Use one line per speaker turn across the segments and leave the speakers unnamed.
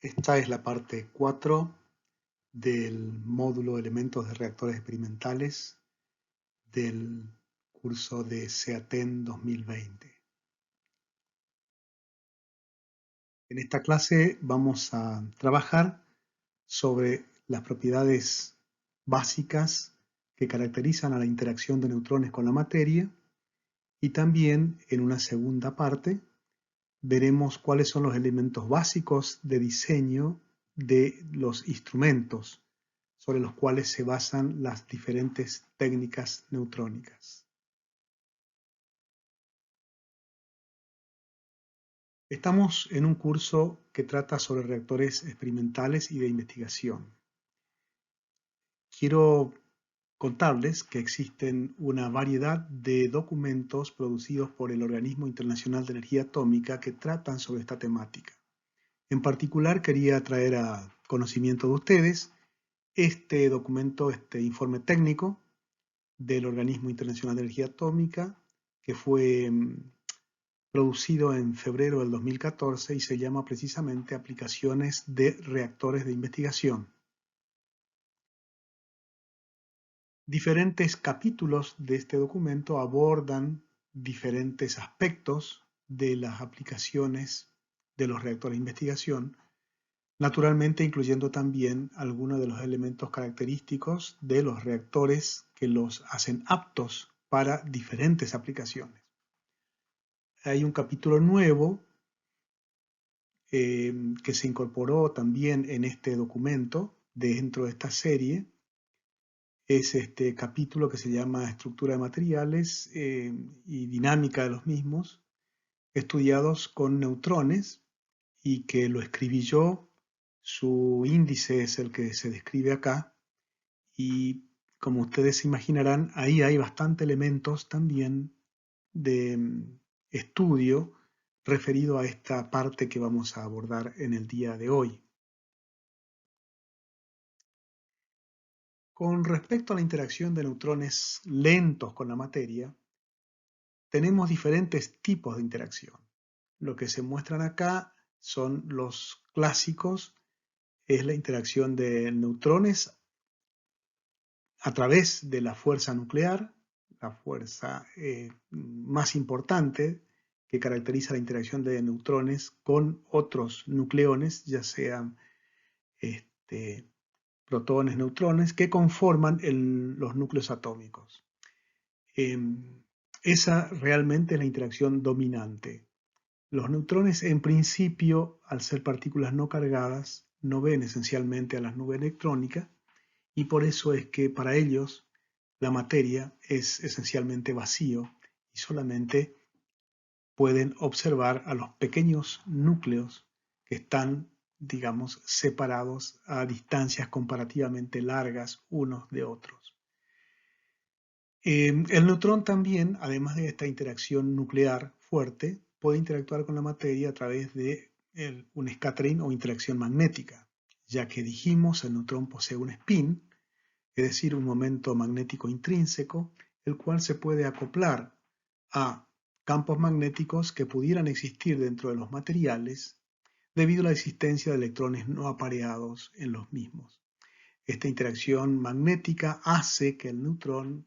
Esta es la parte 4 del módulo Elementos de Reactores Experimentales del curso de SEATEN 2020. En esta clase vamos a trabajar sobre las propiedades básicas que caracterizan a la interacción de neutrones con la materia y también en una segunda parte veremos cuáles son los elementos básicos de diseño de los instrumentos sobre los cuales se basan las diferentes técnicas neutrónicas. Estamos en un curso que trata sobre reactores experimentales y de investigación. Quiero contarles que existen una variedad de documentos producidos por el Organismo Internacional de Energía Atómica que tratan sobre esta temática. En particular, quería traer a conocimiento de ustedes este documento, este informe técnico del Organismo Internacional de Energía Atómica, que fue producido en febrero del 2014 y se llama precisamente Aplicaciones de Reactores de Investigación. Diferentes capítulos de este documento abordan diferentes aspectos de las aplicaciones de los reactores de investigación, naturalmente incluyendo también algunos de los elementos característicos de los reactores que los hacen aptos para diferentes aplicaciones. Hay un capítulo nuevo que se incorporó también en este documento dentro de esta serie. Es este capítulo que se llama Estructura de materiales y dinámica de los mismos, estudiados con neutrones, y que lo escribí yo. Su índice es el que se describe acá, y como ustedes se imaginarán, ahí hay bastantes elementos también de estudio referido a esta parte que vamos a abordar en el día de hoy. Con respecto a la interacción de neutrones lentos con la materia, tenemos diferentes tipos de interacción. Lo que se muestran acá son los clásicos, es la interacción de neutrones a través de la fuerza nuclear, la fuerza más importante que caracteriza la interacción de neutrones con otros nucleones, ya sean protones, neutrones, que conforman los núcleos atómicos. Esa realmente es la interacción dominante. Los neutrones, en principio, al ser partículas no cargadas, no ven esencialmente a las nubes electrónicas, y por eso es que para ellos la materia es esencialmente vacío y solamente pueden observar a los pequeños núcleos que están, digamos, separados a distancias comparativamente largas unos de otros. El neutrón también, además de esta interacción nuclear fuerte, puede interactuar con la materia a través de un scattering o interacción magnética, ya que dijimos el neutrón posee un spin, es decir, un momento magnético intrínseco, el cual se puede acoplar a campos magnéticos que pudieran existir dentro de los materiales debido a la existencia de electrones no apareados en los mismos. Esta interacción magnética hace que el neutrón,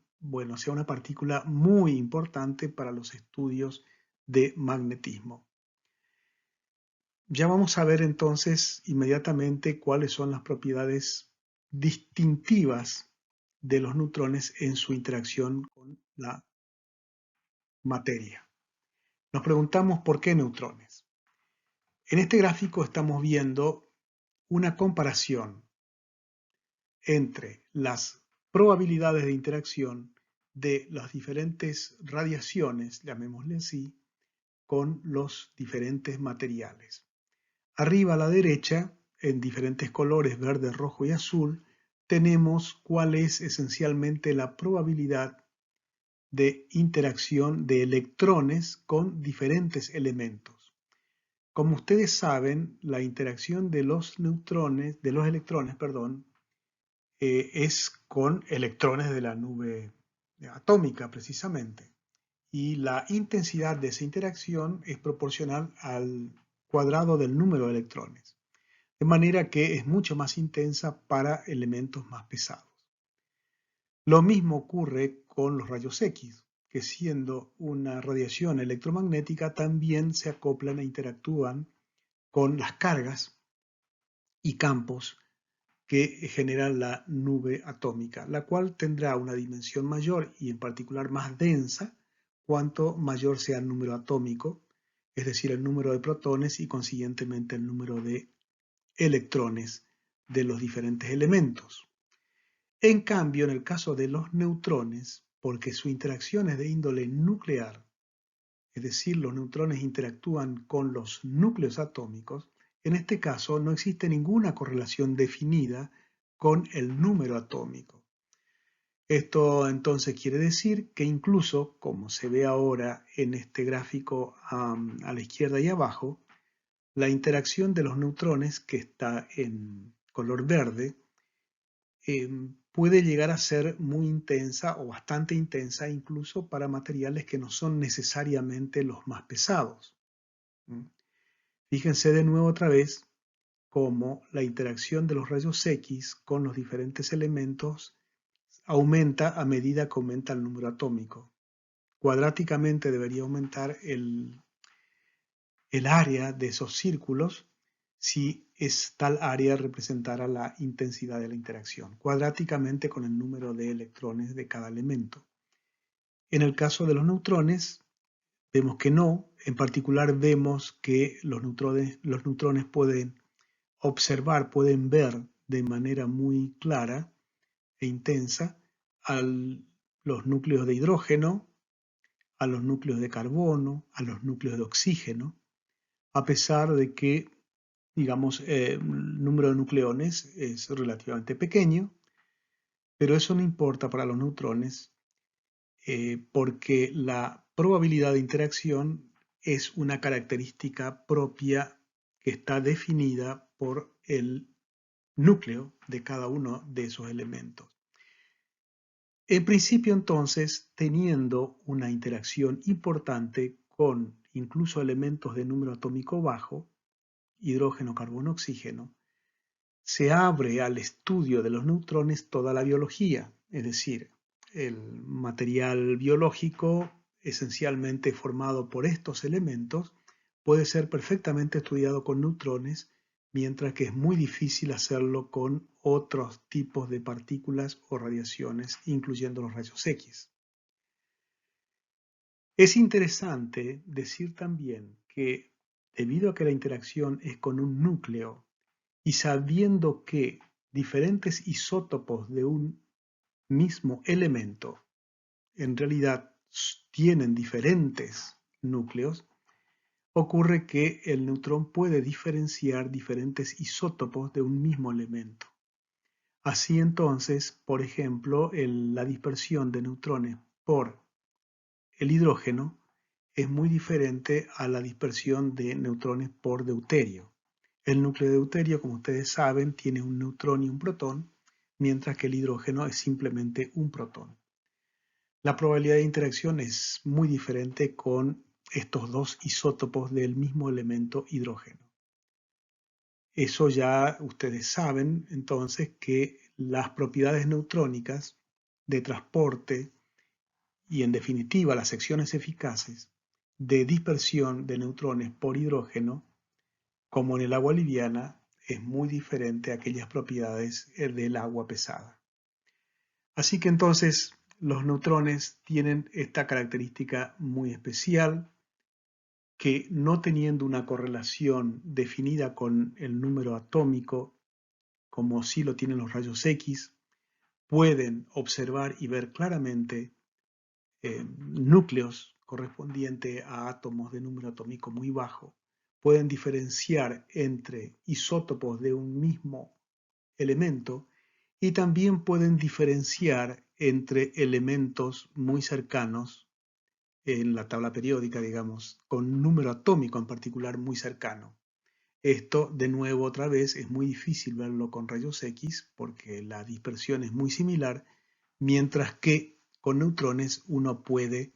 sea una partícula muy importante para los estudios de magnetismo. Ya vamos a ver entonces inmediatamente cuáles son las propiedades distintivas de los neutrones en su interacción con la materia. Nos preguntamos por qué neutrones. En este gráfico estamos viendo una comparación entre las probabilidades de interacción de las diferentes radiaciones, llamémosle así, con los diferentes materiales. Arriba a la derecha, en diferentes colores, verde, rojo y azul, tenemos cuál es esencialmente la probabilidad de interacción de electrones con diferentes elementos. Como ustedes saben, la interacción de los electrones, es con electrones de la nube atómica precisamente. Y la intensidad de esa interacción es proporcional al cuadrado del número de electrones. de manera que es mucho más intensa para elementos más pesados. Lo mismo ocurre con los rayos X, que siendo una radiación electromagnética también se acoplan e interactúan con las cargas y campos que genera la nube atómica, la cual tendrá una dimensión mayor y en particular más densa cuanto mayor sea el número atómico, es decir, el número de protones y consiguientemente el número de electrones de los diferentes elementos. En cambio, en el caso de los neutrones, porque su interacción es de índole nuclear, es decir, los neutrones interactúan con los núcleos atómicos, en este caso no existe ninguna correlación definida con el número atómico. Esto entonces quiere decir que incluso, como se ve ahora en este gráfico a la izquierda y abajo, la interacción de los neutrones, que está en color verde, puede llegar a ser muy intensa o bastante intensa incluso para materiales que no son necesariamente los más pesados. Fíjense de nuevo otra vez cómo la interacción de los rayos X con los diferentes elementos aumenta a medida que aumenta el número atómico. Cuadráticamente debería aumentar el área de esos círculos si es tal área representara la intensidad de la interacción, cuadráticamente con el número de electrones de cada elemento. En el caso de los neutrones, vemos que no. En particular vemos que los neutrones pueden observar, pueden ver de manera muy clara e intensa a los núcleos de hidrógeno, a los núcleos de carbono, a los núcleos de oxígeno, a pesar de que, digamos, el número de nucleones es relativamente pequeño, pero eso no importa para los neutrones porque la probabilidad de interacción es una característica propia que está definida por el núcleo de cada uno de esos elementos. En principio, entonces, teniendo una interacción importante con incluso elementos de número atómico bajo, hidrógeno, carbono, oxígeno, se abre al estudio de los neutrones toda la biología, es decir, el material biológico esencialmente formado por estos elementos puede ser perfectamente estudiado con neutrones, mientras que es muy difícil hacerlo con otros tipos de partículas o radiaciones, incluyendo los rayos X. Es interesante decir también que debido a que la interacción es con un núcleo y sabiendo que diferentes isótopos de un mismo elemento en realidad tienen diferentes núcleos, ocurre que el neutrón puede diferenciar diferentes isótopos de un mismo elemento. Así entonces, por ejemplo, la dispersión de neutrones por el hidrógeno es muy diferente a la dispersión de neutrones por deuterio. El núcleo de deuterio, como ustedes saben, tiene un neutrón y un protón, mientras que el hidrógeno es simplemente un protón. La probabilidad de interacción es muy diferente con estos dos isótopos del mismo elemento hidrógeno. Eso ya ustedes saben entonces que las propiedades neutrónicas de transporte y en definitiva las secciones eficaces de dispersión de neutrones por hidrógeno, como en el agua liviana, es muy diferente a aquellas propiedades del agua pesada. Así que entonces los neutrones tienen esta característica muy especial que no teniendo una correlación definida con el número atómico, como sí lo tienen los rayos X, pueden observar y ver claramente núcleos correspondientes a átomos de número atómico muy bajo, pueden diferenciar entre isótopos de un mismo elemento y también pueden diferenciar entre elementos muy cercanos en la tabla periódica, digamos, con número atómico en particular muy cercano. Esto, de nuevo, otra vez, es muy difícil verlo con rayos X porque la dispersión es muy similar, mientras que con neutrones uno puede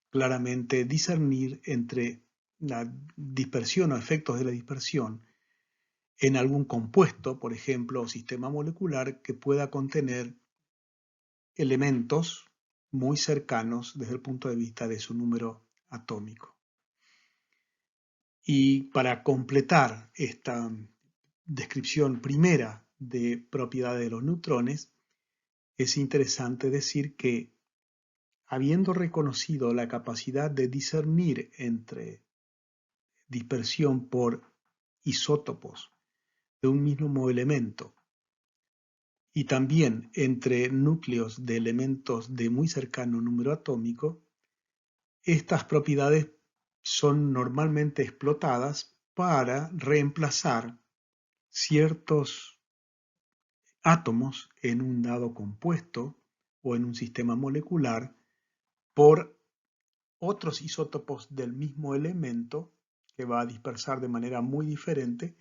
claramente discernir entre la dispersión o efectos de la dispersión en algún compuesto, por ejemplo, o sistema molecular que pueda contener elementos muy cercanos desde el punto de vista de su número atómico. Y para completar esta descripción primera de propiedades de los neutrones, es interesante decir que, habiendo reconocido la capacidad de discernir entre dispersión por isótopos de un mismo elemento y también entre núcleos de elementos de muy cercano número atómico, estas propiedades son normalmente explotadas para reemplazar ciertos átomos en un dado compuesto o en un sistema molecular por otros isótopos del mismo elemento que va a dispersar de manera muy diferente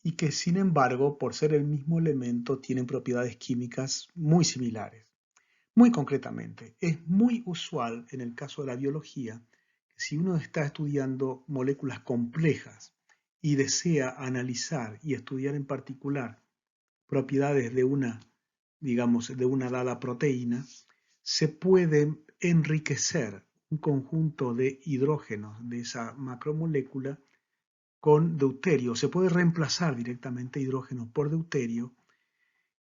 y que, sin embargo, por ser el mismo elemento, tienen propiedades químicas muy similares. Muy concretamente, es muy usual en el caso de la biología que si uno está estudiando moléculas complejas y desea analizar y estudiar en particular propiedades de una, digamos, de una dada proteína, se puede enriquecer un conjunto de hidrógenos de esa macromolécula con deuterio. Se puede reemplazar directamente hidrógeno por deuterio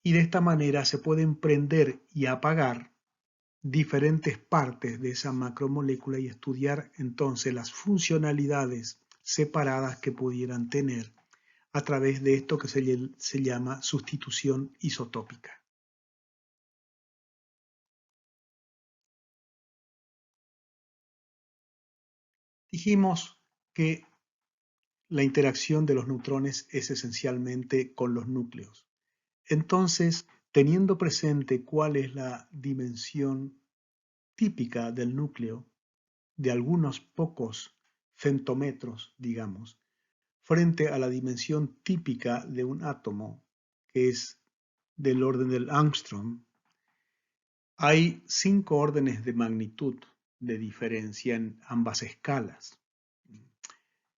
y de esta manera se pueden prender y apagar diferentes partes de esa macromolécula y estudiar entonces las funcionalidades separadas que pudieran tener a través de esto que se llama sustitución isotópica. Dijimos que la interacción de los neutrones es esencialmente con los núcleos. Entonces, teniendo presente cuál es la dimensión típica del núcleo, de algunos pocos centímetros, digamos, frente a la dimensión típica de un átomo, que es del orden del Angstrom, hay 5 órdenes de magnitud de diferencia en ambas escalas.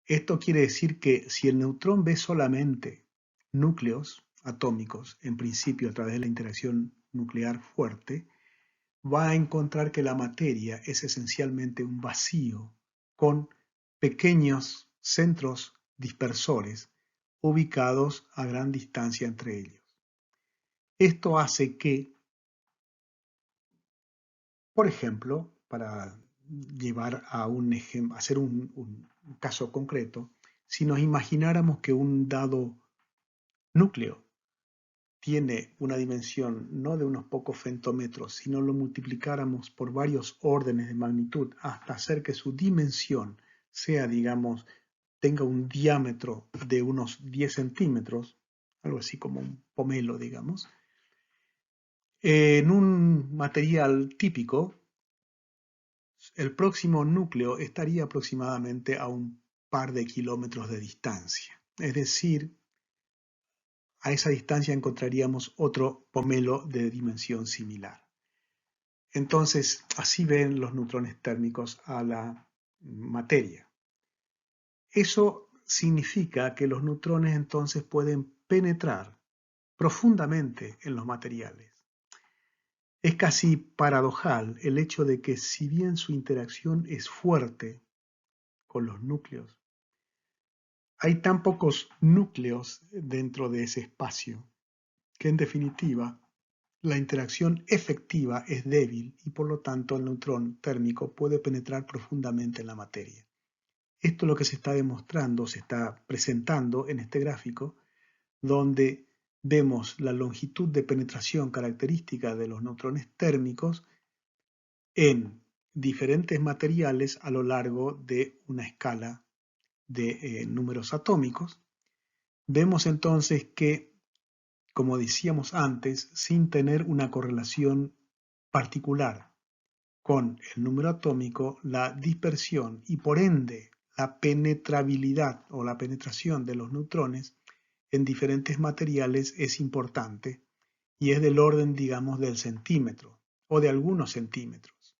Esto quiere decir que si el neutrón ve solamente núcleos atómicos, en principio a través de la interacción nuclear fuerte, va a encontrar que la materia es esencialmente un vacío con pequeños centros dispersores ubicados a gran distancia entre ellos. Esto hace que, por ejemplo, para llevar a hacer un caso concreto, si nos imagináramos que un dado núcleo tiene una dimensión no de unos pocos femtómetros, sino lo multiplicáramos por varios órdenes de magnitud hasta hacer que su dimensión sea, digamos, tenga un diámetro de unos 10 centímetros, algo así como un pomelo, digamos. En un material típico, el próximo núcleo estaría aproximadamente a un par de kilómetros de distancia. Es decir, a esa distancia encontraríamos otro pomelo de dimensión similar. Entonces, así ven los neutrones térmicos a la materia. Eso significa que los neutrones entonces pueden penetrar profundamente en los materiales. Es casi paradojal el hecho de que, si bien su interacción es fuerte con los núcleos, hay tan pocos núcleos dentro de ese espacio que, en definitiva, la interacción efectiva es débil y por lo tanto el neutrón térmico puede penetrar profundamente en la materia. Esto es lo que se está demostrando, se está presentando en este gráfico, donde vemos la longitud de penetración característica de los neutrones térmicos en diferentes materiales a lo largo de una escala de números atómicos. Vemos entonces que, como decíamos antes, sin tener una correlación particular con el número atómico, la dispersión y por ende la penetrabilidad o la penetración de los neutrones en diferentes materiales es importante y es del orden, digamos, del centímetro o de algunos centímetros.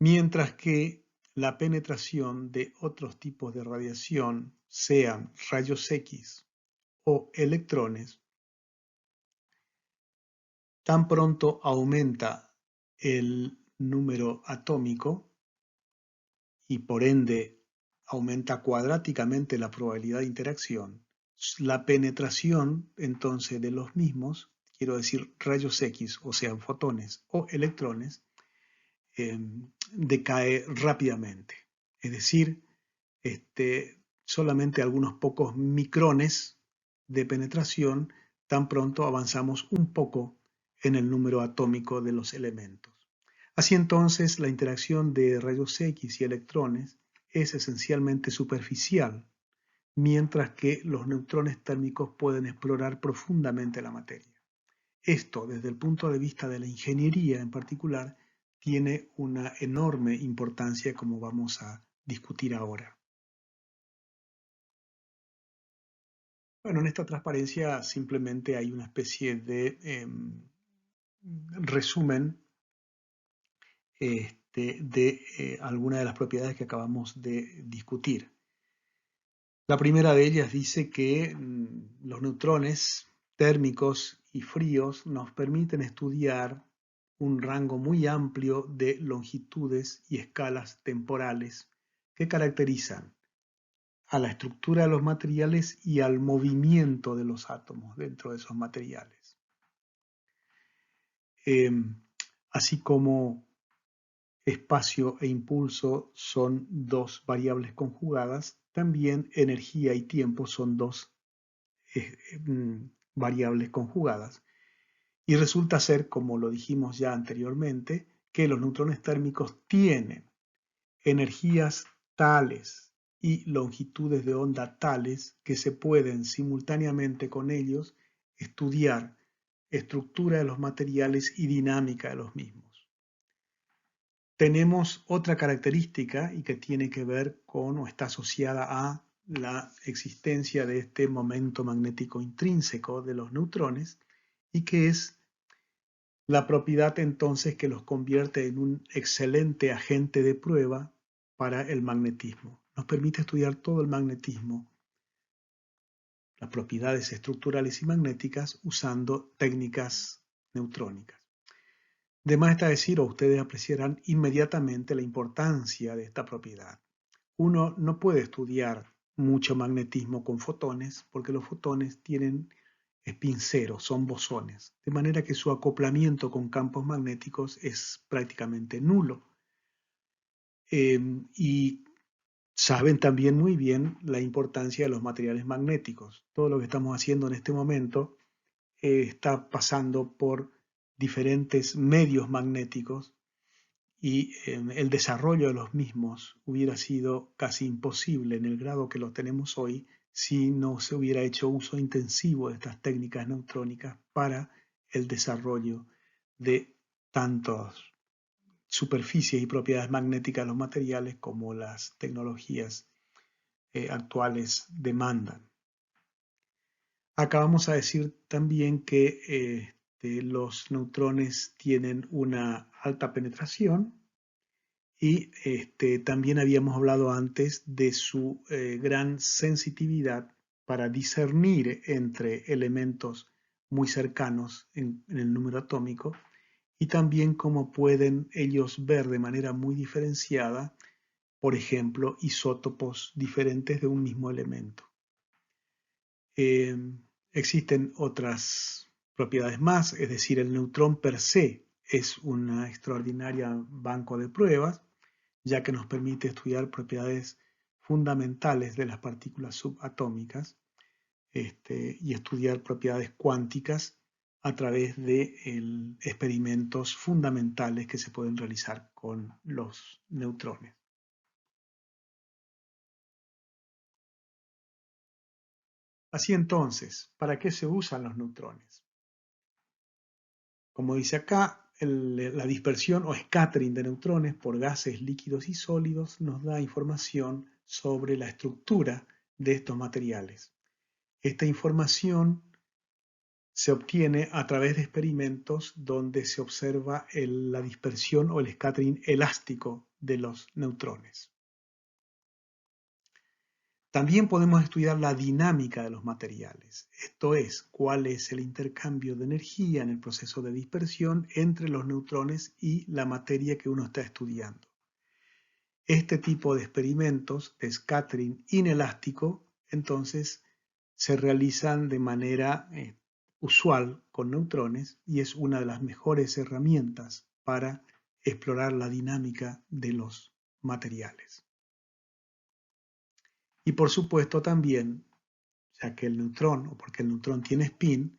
Mientras que la penetración de otros tipos de radiación, sean rayos X o electrones, tan pronto aumenta el número atómico y por ende aumenta cuadráticamente la probabilidad de interacción, la penetración entonces de los mismos, quiero decir rayos X, o sean fotones o electrones, decae rápidamente. Es decir, solamente algunos pocos micrones de penetración, tan pronto avanzamos un poco en el número atómico de los elementos. Así entonces, la interacción de rayos X y electrones es esencialmente superficial, mientras que los neutrones térmicos pueden explorar profundamente la materia. Esto, desde el punto de vista de la ingeniería en particular, tiene una enorme importancia, como vamos a discutir ahora. Bueno, en esta transparencia simplemente hay una especie de resumen de algunas de las propiedades que acabamos de discutir. La primera de ellas dice que los neutrones térmicos y fríos nos permiten estudiar un rango muy amplio de longitudes y escalas temporales que caracterizan a la estructura de los materiales y al movimiento de los átomos dentro de esos materiales. Así como espacio e impulso son dos variables conjugadas, también energía y tiempo son dos variables conjugadas. Y resulta ser, como lo dijimos ya anteriormente, que los neutrones térmicos tienen energías tales y longitudes de onda tales que se pueden simultáneamente con ellos estudiar estructura de los materiales y dinámica de los mismos. Tenemos otra característica y que tiene que ver con o está asociada a la existencia de este momento magnético intrínseco de los neutrones y que es la propiedad entonces que los convierte en un excelente agente de prueba para el magnetismo. Nos permite estudiar todo el magnetismo, las propiedades estructurales y magnéticas usando técnicas neutrónicas. De más está decir, o ustedes apreciarán inmediatamente la importancia de esta propiedad. Uno no puede estudiar mucho magnetismo con fotones porque los fotones tienen spin cero, son bosones, de manera que su acoplamiento con campos magnéticos es prácticamente nulo. Y saben también muy bien la importancia de los materiales magnéticos. Todo lo que estamos haciendo en este momento está pasando por diferentes medios magnéticos y el desarrollo de los mismos hubiera sido casi imposible en el grado que lo tenemos hoy si no se hubiera hecho uso intensivo de estas técnicas neutrónicas para el desarrollo de tantas superficies y propiedades magnéticas de los materiales como las tecnologías actuales demandan. Acá vamos a decir también que los neutrones tienen una alta penetración y también habíamos hablado antes de su gran sensitividad para discernir entre elementos muy cercanos en el número atómico y también cómo pueden ellos ver de manera muy diferenciada, por ejemplo, isótopos diferentes de un mismo elemento. Existen otras propiedades más, es decir, el neutrón per se es una extraordinaria banco de pruebas, ya que nos permite estudiar propiedades fundamentales de las partículas subatómicas y estudiar propiedades cuánticas a través de experimentos fundamentales que se pueden realizar con los neutrones. Así entonces, ¿para qué se usan los neutrones? Como dice acá, la dispersión o scattering de neutrones por gases líquidos y sólidos nos da información sobre la estructura de estos materiales. Esta información se obtiene a través de experimentos donde se observa la dispersión o el scattering elástico de los neutrones. También podemos estudiar la dinámica de los materiales, esto es, cuál es el intercambio de energía en el proceso de dispersión entre los neutrones y la materia que uno está estudiando. Este tipo de experimentos de scattering inelástico, entonces, se realizan de manera usual con neutrones y es una de las mejores herramientas para explorar la dinámica de los materiales. Y por supuesto también, ya que el neutrón, o porque el neutrón tiene spin,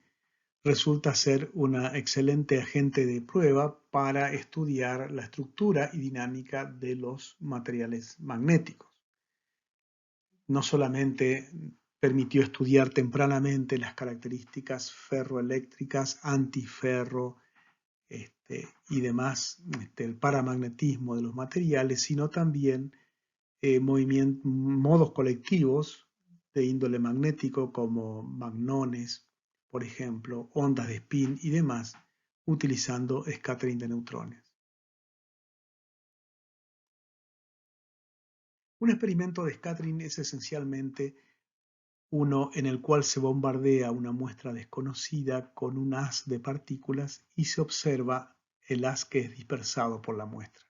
resulta ser una excelente agente de prueba para estudiar la estructura y dinámica de los materiales magnéticos. No solamente permitió estudiar tempranamente las características ferroeléctricas, antiferro y demás, el paramagnetismo de los materiales, sino también modos colectivos de índole magnético como magnones, por ejemplo, ondas de spin y demás, utilizando scattering de neutrones. Un experimento de scattering es esencialmente uno en el cual se bombardea una muestra desconocida con un haz de partículas y se observa el haz que es dispersado por la muestra.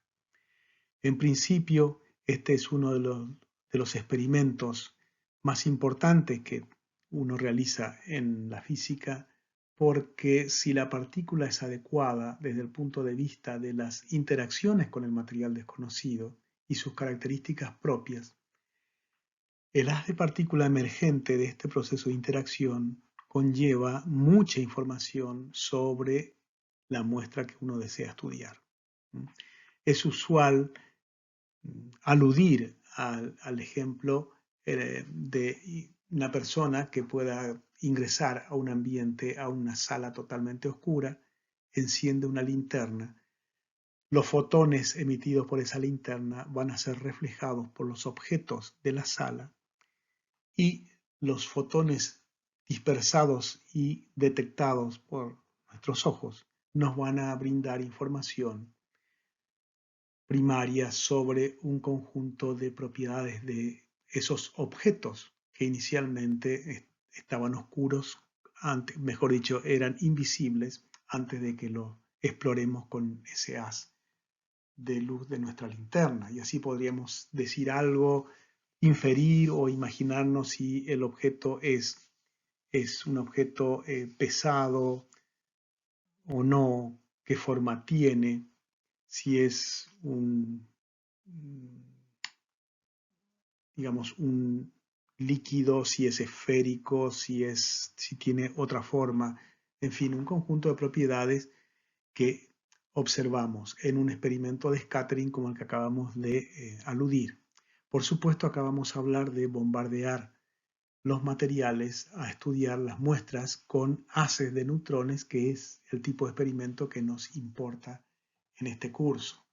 En principio, este es uno de los experimentos más importantes que uno realiza en la física, porque si la partícula es adecuada desde el punto de vista de las interacciones con el material desconocido y sus características propias, el haz de partícula emergente de este proceso de interacción conlleva mucha información sobre la muestra que uno desea estudiar. Es usual aludir al ejemplo de una persona que pueda ingresar a un ambiente, a una sala totalmente oscura, enciende una linterna. Los fotones emitidos por esa linterna van a ser reflejados por los objetos de la sala y los fotones dispersados y detectados por nuestros ojos nos van a brindar información primaria sobre un conjunto de propiedades de esos objetos que inicialmente estaban oscuros, mejor dicho, eran invisibles antes de que lo exploremos con ese haz de luz de nuestra linterna. Y así podríamos decir algo, inferir o imaginarnos si el objeto es un objeto pesado o no, qué forma tiene, si es digamos, un líquido, si es esférico, si tiene otra forma, en fin, un conjunto de propiedades que observamos en un experimento de scattering como el que acabamos de aludir. Por supuesto, acabamos de hablar de bombardear los materiales a estudiar las muestras con haces de neutrones, que es el tipo de experimento que nos importa en este curso.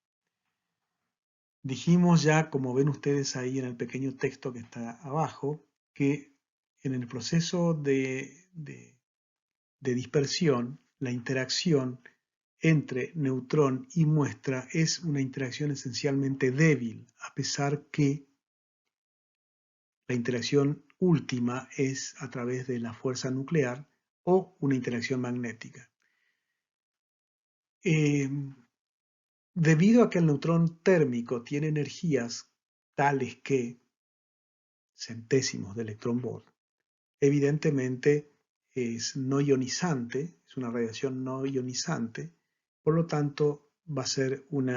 Dijimos ya, como ven ustedes ahí en el pequeño texto que está abajo, que en el proceso de dispersión, la interacción entre neutrón y muestra es una interacción esencialmente débil, a pesar que la interacción última es a través de la fuerza nuclear o una interacción magnética. Debido a que el neutrón térmico tiene energías tales que centésimos de electrón volt, evidentemente es no ionizante, es una radiación no ionizante, por lo tanto va a ser un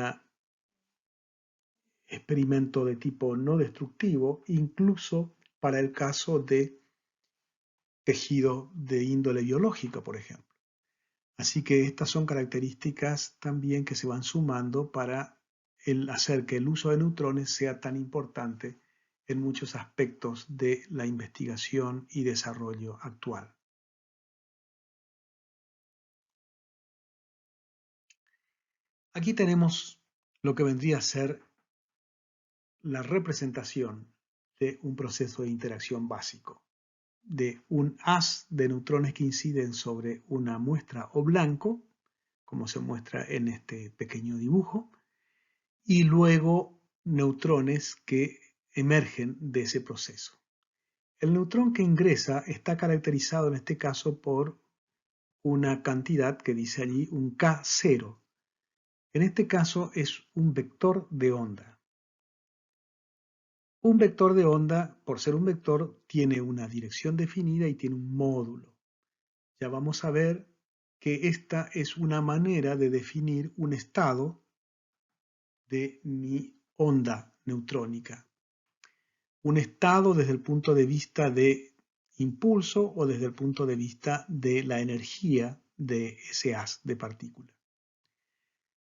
experimento de tipo no destructivo, incluso para el caso de tejido de índole biológica, por ejemplo. Así que estas son características también que se van sumando para hacer que el uso de neutrones sea tan importante en muchos aspectos de la investigación y desarrollo actual. Aquí tenemos lo que vendría a ser la representación de un proceso de interacción básico, de un haz de neutrones que inciden sobre una muestra o blanco, como se muestra en este pequeño dibujo, y luego neutrones que emergen de ese proceso. El neutrón que ingresa está caracterizado en este caso por una cantidad que dice allí un K0. En este caso es un vector de onda. Un vector de onda, por ser un vector, tiene una dirección definida y tiene un módulo. Ya vamos a ver que esta es una manera de definir un estado de mi onda neutrónica. Un estado desde el punto de vista de impulso o desde el punto de vista de la energía de ese haz de partículas.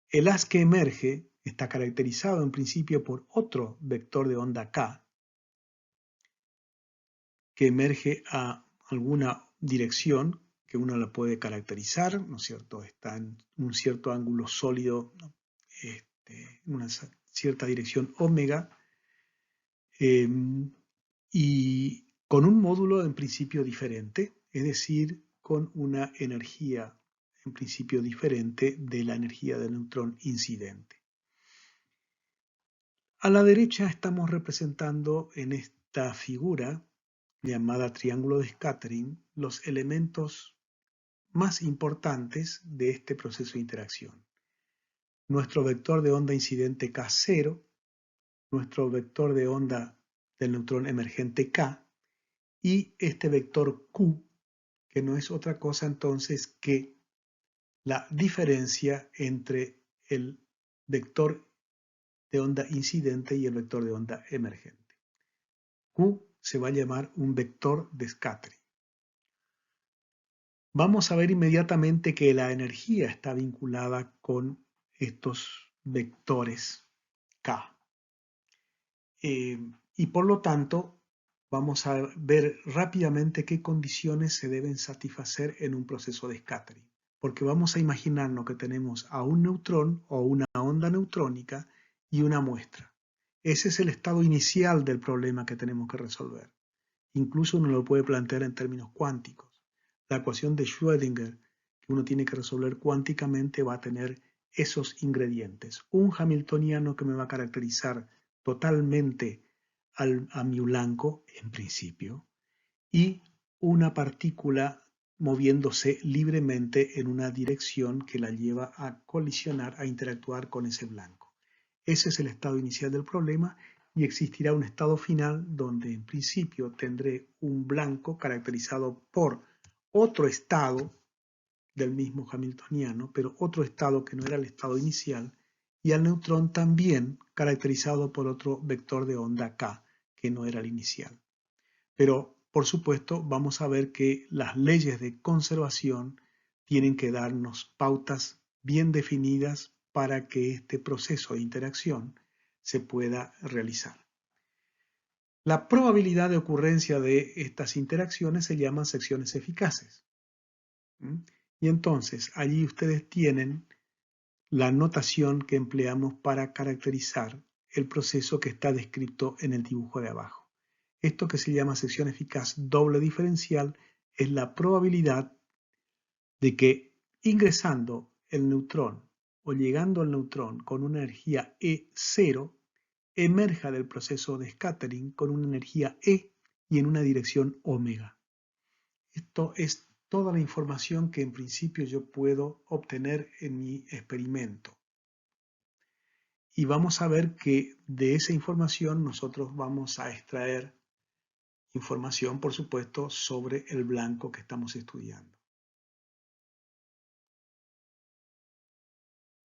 El haz que emerge está caracterizado en principio por otro vector de onda K que emerge a alguna dirección que uno la puede caracterizar, ¿no es cierto? Está en un cierto ángulo sólido, ¿no? En una cierta dirección omega, y con un módulo en principio diferente, es decir, con una energía en principio diferente de la energía del neutrón incidente. A la derecha estamos representando en esta figura llamada triángulo de scattering los elementos más importantes de este proceso de interacción. Nuestro vector de onda incidente K0, nuestro vector de onda del neutrón emergente K y este vector Q, que no es otra cosa entonces que la diferencia entre el vector de onda incidente y el vector de onda emergente. Q se va a llamar un vector de scattering. Vamos a ver inmediatamente que la energía está vinculada con estos vectores K. Y por lo tanto, vamos a ver rápidamente qué condiciones se deben satisfacer en un proceso de scattering. Porque vamos a imaginarnos que tenemos a un neutrón o una onda neutrónica y una muestra. Ese es el estado inicial del problema que tenemos que resolver. Incluso uno lo puede plantear en términos cuánticos. La ecuación de Schrödinger que uno tiene que resolver cuánticamente va a tener esos ingredientes. Un hamiltoniano que me va a caracterizar totalmente a mi blanco, en principio, y una partícula moviéndose libremente en una dirección que la lleva a colisionar, a interactuar con ese blanco. Ese es el estado inicial del problema y existirá un estado final donde en principio tendré un blanco caracterizado por otro estado del mismo hamiltoniano, pero otro estado que no era el estado inicial, y al neutrón también caracterizado por otro vector de onda K, que no era el inicial. Pero, por supuesto, vamos a ver que las leyes de conservación tienen que darnos pautas bien definidas para que este proceso de interacción se pueda realizar. La probabilidad de ocurrencia de estas interacciones se llaman secciones eficaces. Y entonces, allí ustedes tienen la notación que empleamos para caracterizar el proceso que está descrito en el dibujo de abajo. Esto que se llama sección eficaz doble diferencial es la probabilidad de que ingresando el neutrón o llegando al neutrón con una energía E0, emerja del proceso de scattering con una energía E y en una dirección omega. Esto es toda la información que en principio yo puedo obtener en mi experimento. Y vamos a ver que de esa información nosotros vamos a extraer información, por supuesto, sobre el blanco que estamos estudiando.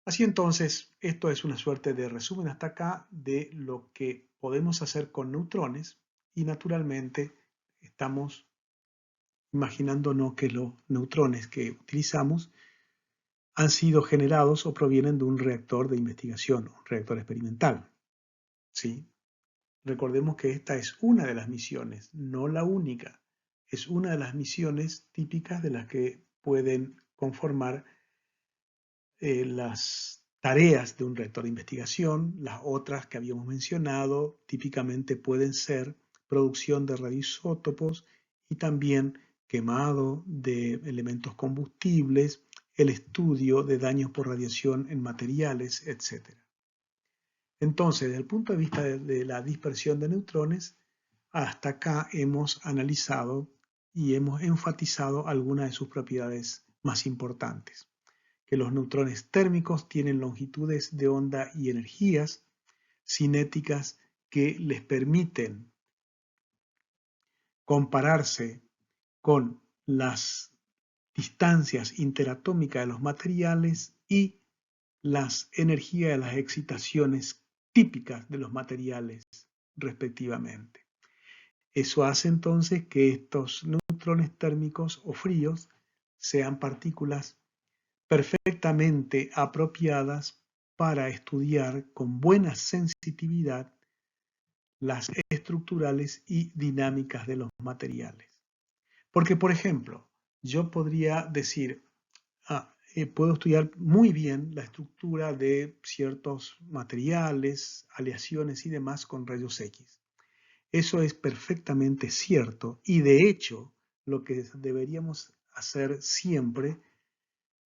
Así entonces, esto es una suerte de resumen hasta acá de lo que podemos hacer con neutrones y naturalmente estamos imaginándonos que los neutrones que utilizamos han sido generados o provienen de un reactor de investigación, un reactor experimental. ¿Sí? Recordemos que esta es una de las misiones, no la única. Es una de las misiones típicas de las que pueden conformar las tareas de un reactor de investigación. Las otras que habíamos mencionado típicamente pueden ser producción de radioisótopos y también quemado de elementos combustibles, el estudio de daños por radiación en materiales, etc. Entonces, desde el punto de vista de la dispersión de neutrones, hasta acá hemos analizado y hemos enfatizado algunas de sus propiedades más importantes. Que los neutrones térmicos tienen longitudes de onda y energías cinéticas que les permiten compararse con las distancias interatómicas de los materiales y las energías de las excitaciones típicas de los materiales respectivamente. Eso hace entonces que estos neutrones térmicos o fríos sean partículas perfectamente apropiadas para estudiar con buena sensitividad las estructurales y dinámicas de los materiales. Porque, por ejemplo, yo podría decir, puedo estudiar muy bien la estructura de ciertos materiales, aleaciones y demás con rayos X. Eso es perfectamente cierto y de hecho lo que deberíamos hacer siempre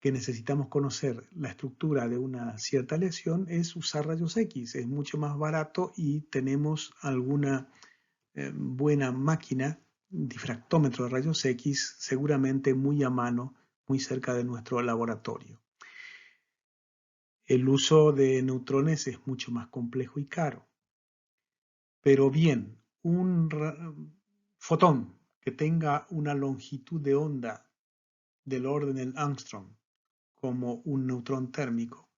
que necesitamos conocer la estructura de una cierta aleación es usar rayos X. Es mucho más barato y tenemos alguna buena máquina, difractómetro de rayos X, seguramente muy a mano, muy cerca de nuestro laboratorio. El uso de neutrones es mucho más complejo y caro. Pero bien, un fotón que tenga una longitud de onda del orden del Angstrom, como un neutrón térmico,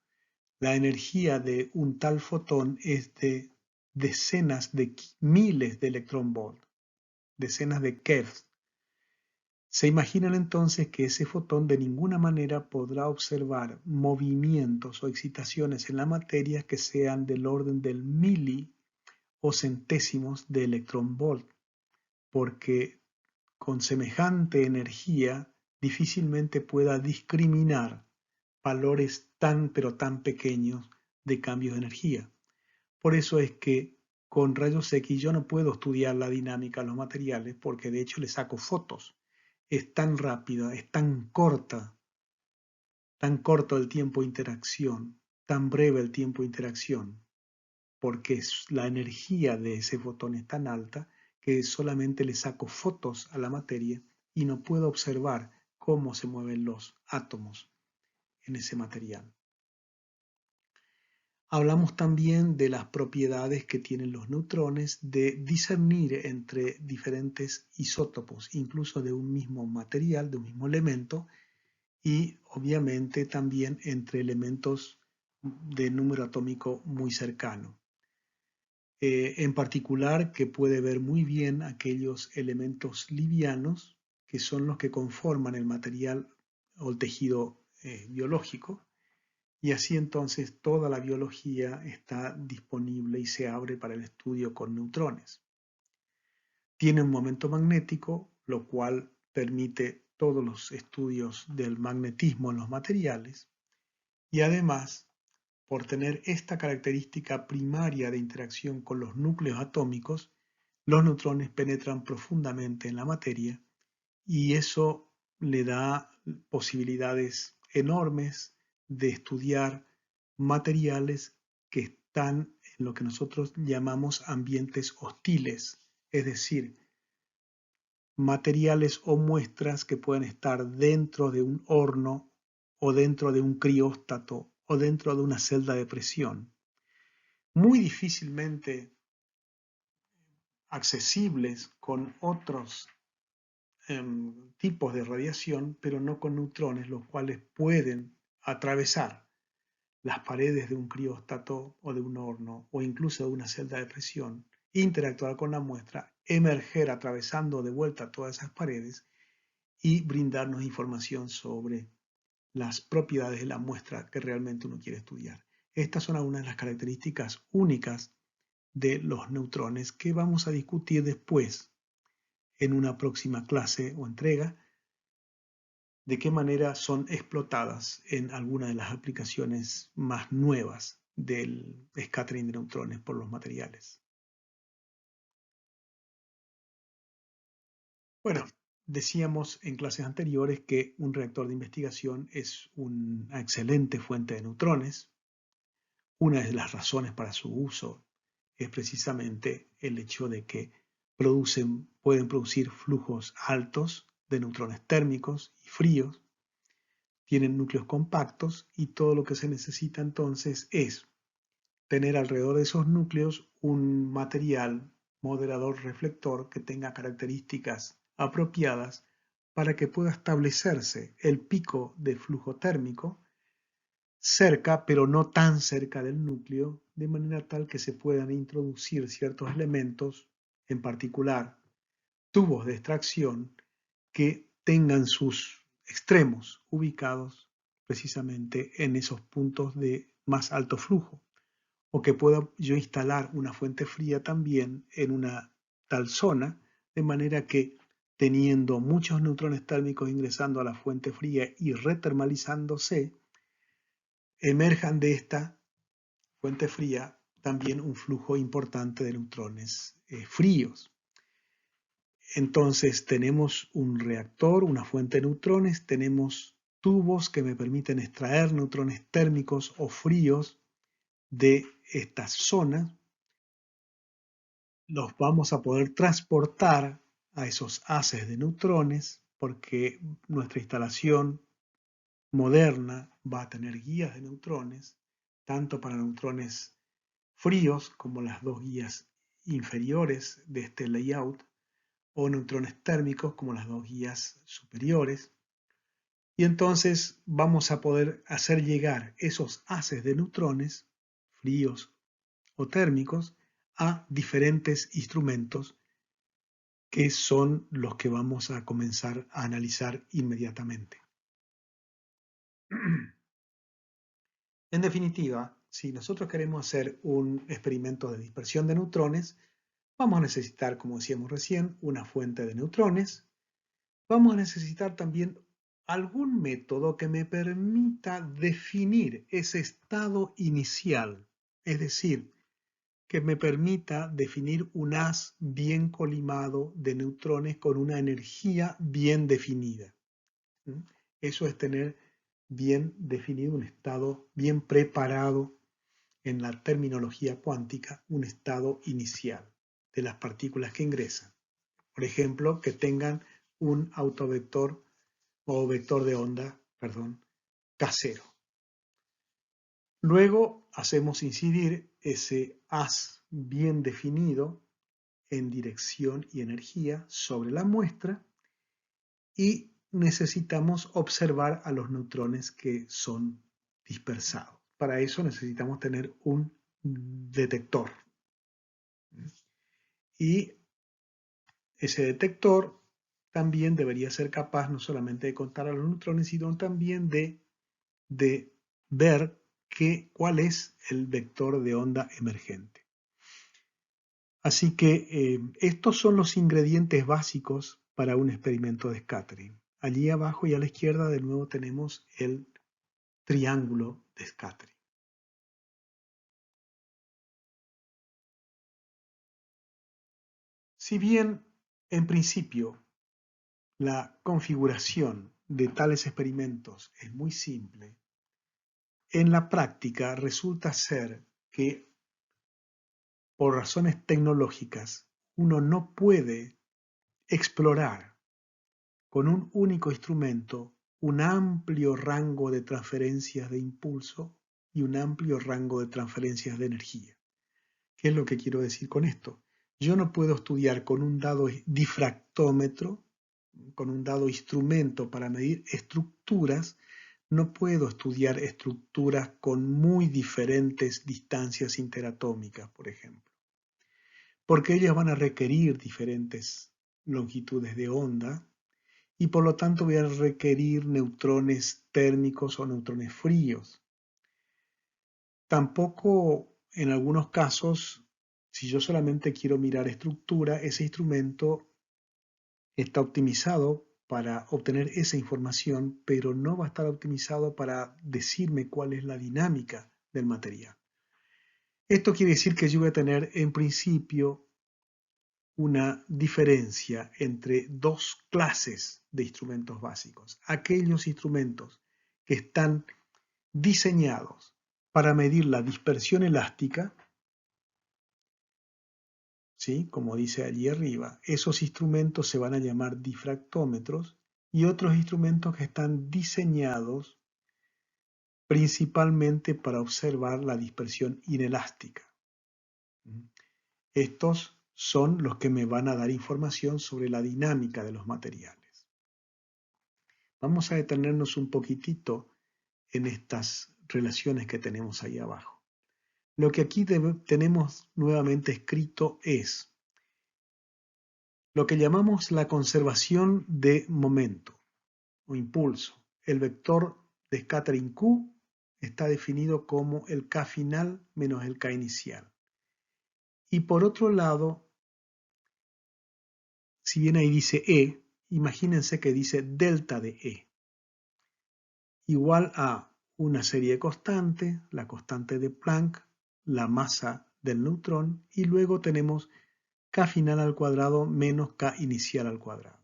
la energía de un tal fotón es de decenas de miles de electronvolt, decenas de kevs. Se imaginan entonces que ese fotón de ninguna manera podrá observar movimientos o excitaciones en la materia que sean del orden del mili o centésimos de electronvolt, porque con semejante energía difícilmente pueda discriminar valores tan pero tan pequeños de cambios de energía. Por eso es que con rayos X yo no puedo estudiar la dinámica de los materiales porque de hecho le saco fotos. Es tan rápida, es tan corto el tiempo de interacción, tan breve el tiempo de interacción, porque la energía de ese fotón es tan alta que solamente le saco fotos a la materia y no puedo observar cómo se mueven los átomos en ese material. Hablamos también de las propiedades que tienen los neutrones de discernir entre diferentes isótopos, incluso de un mismo material, de un mismo elemento, y obviamente también entre elementos de número atómico muy cercano. En particular, que puede ver muy bien aquellos elementos livianos que son los que conforman el material o el tejido biológico, y así entonces toda la biología está disponible y se abre para el estudio con neutrones. Tiene un momento magnético, lo cual permite todos los estudios del magnetismo en los materiales, y además, por tener esta característica primaria de interacción con los núcleos atómicos, los neutrones penetran profundamente en la materia y eso le da posibilidades enormes de estudiar materiales que están en lo que nosotros llamamos ambientes hostiles, es decir, materiales o muestras que pueden estar dentro de un horno o dentro de un crióstato o dentro de una celda de presión, muy difícilmente accesibles con otros tipos de radiación, pero no con neutrones, los cuales pueden atravesar las paredes de un crióstato o de un horno o incluso de una celda de presión, interactuar con la muestra, emerger atravesando de vuelta todas esas paredes y brindarnos información sobre las propiedades de la muestra que realmente uno quiere estudiar. Estas son algunas de las características únicas de los neutrones que vamos a discutir después en una próxima clase o entrega, de qué manera son explotadas en alguna de las aplicaciones más nuevas del scattering de neutrones por los materiales. Bueno, decíamos en clases anteriores que un reactor de investigación es una excelente fuente de neutrones. Una de las razones para su uso es precisamente el hecho de que pueden producir flujos altos de neutrones térmicos y fríos, tienen núcleos compactos y todo lo que se necesita entonces es tener alrededor de esos núcleos un material moderador reflector que tenga características apropiadas para que pueda establecerse el pico de flujo térmico cerca, pero no tan cerca del núcleo, de manera tal que se puedan introducir ciertos elementos, en particular tubos de extracción, que tengan sus extremos ubicados precisamente en esos puntos de más alto flujo, o que pueda yo instalar una fuente fría también en una tal zona, de manera que teniendo muchos neutrones térmicos ingresando a la fuente fría y retermalizándose, emerjan de esta fuente fría también un flujo importante de neutrones fríos. Entonces tenemos un reactor, una fuente de neutrones, tenemos tubos que me permiten extraer neutrones térmicos o fríos de esta zona. Los vamos a poder transportar a esos haces de neutrones porque nuestra instalación moderna va a tener guías de neutrones, tanto para neutrones fríos como las dos guías inferiores de este layout, o neutrones térmicos como las dos guías superiores. Y entonces vamos a poder hacer llegar esos haces de neutrones, fríos o térmicos, a diferentes instrumentos que son los que vamos a comenzar a analizar inmediatamente. En definitiva, si nosotros queremos hacer un experimento de dispersión de neutrones, vamos a necesitar, como decíamos recién, una fuente de neutrones. Vamos a necesitar también algún método que me permita definir ese estado inicial, es decir, que me permita definir un haz bien colimado de neutrones con una energía bien definida. Eso es tener bien definido un estado, bien preparado en la terminología cuántica, un estado inicial de las partículas que ingresan. Por ejemplo, que tengan un autovector o vector de onda, casero. Luego hacemos incidir ese haz bien definido en dirección y energía sobre la muestra y necesitamos observar a los neutrones que son dispersados. Para eso necesitamos tener un detector. Y ese detector también debería ser capaz no solamente de contar a los neutrones, sino también de ver cuál es el vector de onda emergente. Así que estos son los ingredientes básicos para un experimento de scattering. Allí abajo y a la izquierda de nuevo tenemos el triángulo de scattering. Si bien en principio la configuración de tales experimentos es muy simple, en la práctica resulta ser que por razones tecnológicas uno no puede explorar con un único instrumento un amplio rango de transferencias de impulso y un amplio rango de transferencias de energía. ¿Qué es lo que quiero decir con esto? Yo no puedo estudiar con un dado difractómetro, con un dado instrumento para medir estructuras, no puedo estudiar estructuras con muy diferentes distancias interatómicas, por ejemplo, porque ellas van a requerir diferentes longitudes de onda y por lo tanto voy a requerir neutrones térmicos o neutrones fríos. Tampoco en algunos casos, si yo solamente quiero mirar estructura, ese instrumento está optimizado para obtener esa información, pero no va a estar optimizado para decirme cuál es la dinámica del material. Esto quiere decir que yo voy a tener en principio una diferencia entre dos clases de instrumentos básicos. Aquellos instrumentos que están diseñados para medir la dispersión elástica ¿sí? Como dice allí arriba. Esos instrumentos se van a llamar difractómetros y otros instrumentos que están diseñados principalmente para observar la dispersión inelástica. Estos son los que me van a dar información sobre la dinámica de los materiales. Vamos a detenernos un poquitito en estas relaciones que tenemos ahí abajo. Lo que aquí tenemos nuevamente escrito es lo que llamamos la conservación de momento o impulso. El vector de scattering Q está definido como el K final menos el K inicial. Y por otro lado, si bien ahí dice E, imagínense que dice delta de E, igual a una serie de constantes, la constante de Planck, la masa del neutrón, y luego tenemos K final al cuadrado menos K inicial al cuadrado.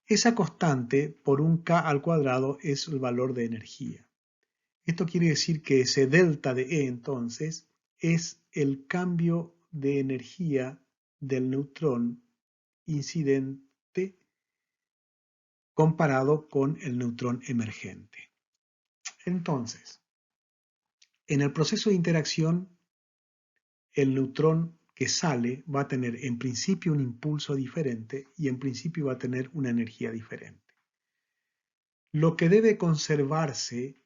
Esa constante por un K al cuadrado es el valor de energía. Esto quiere decir que ese delta de E entonces es el cambio de energía del neutrón incidente comparado con el neutrón emergente. Entonces, en el proceso de interacción, el neutrón que sale va a tener en principio un impulso diferente y en principio va a tener una energía diferente. Lo que debe conservarse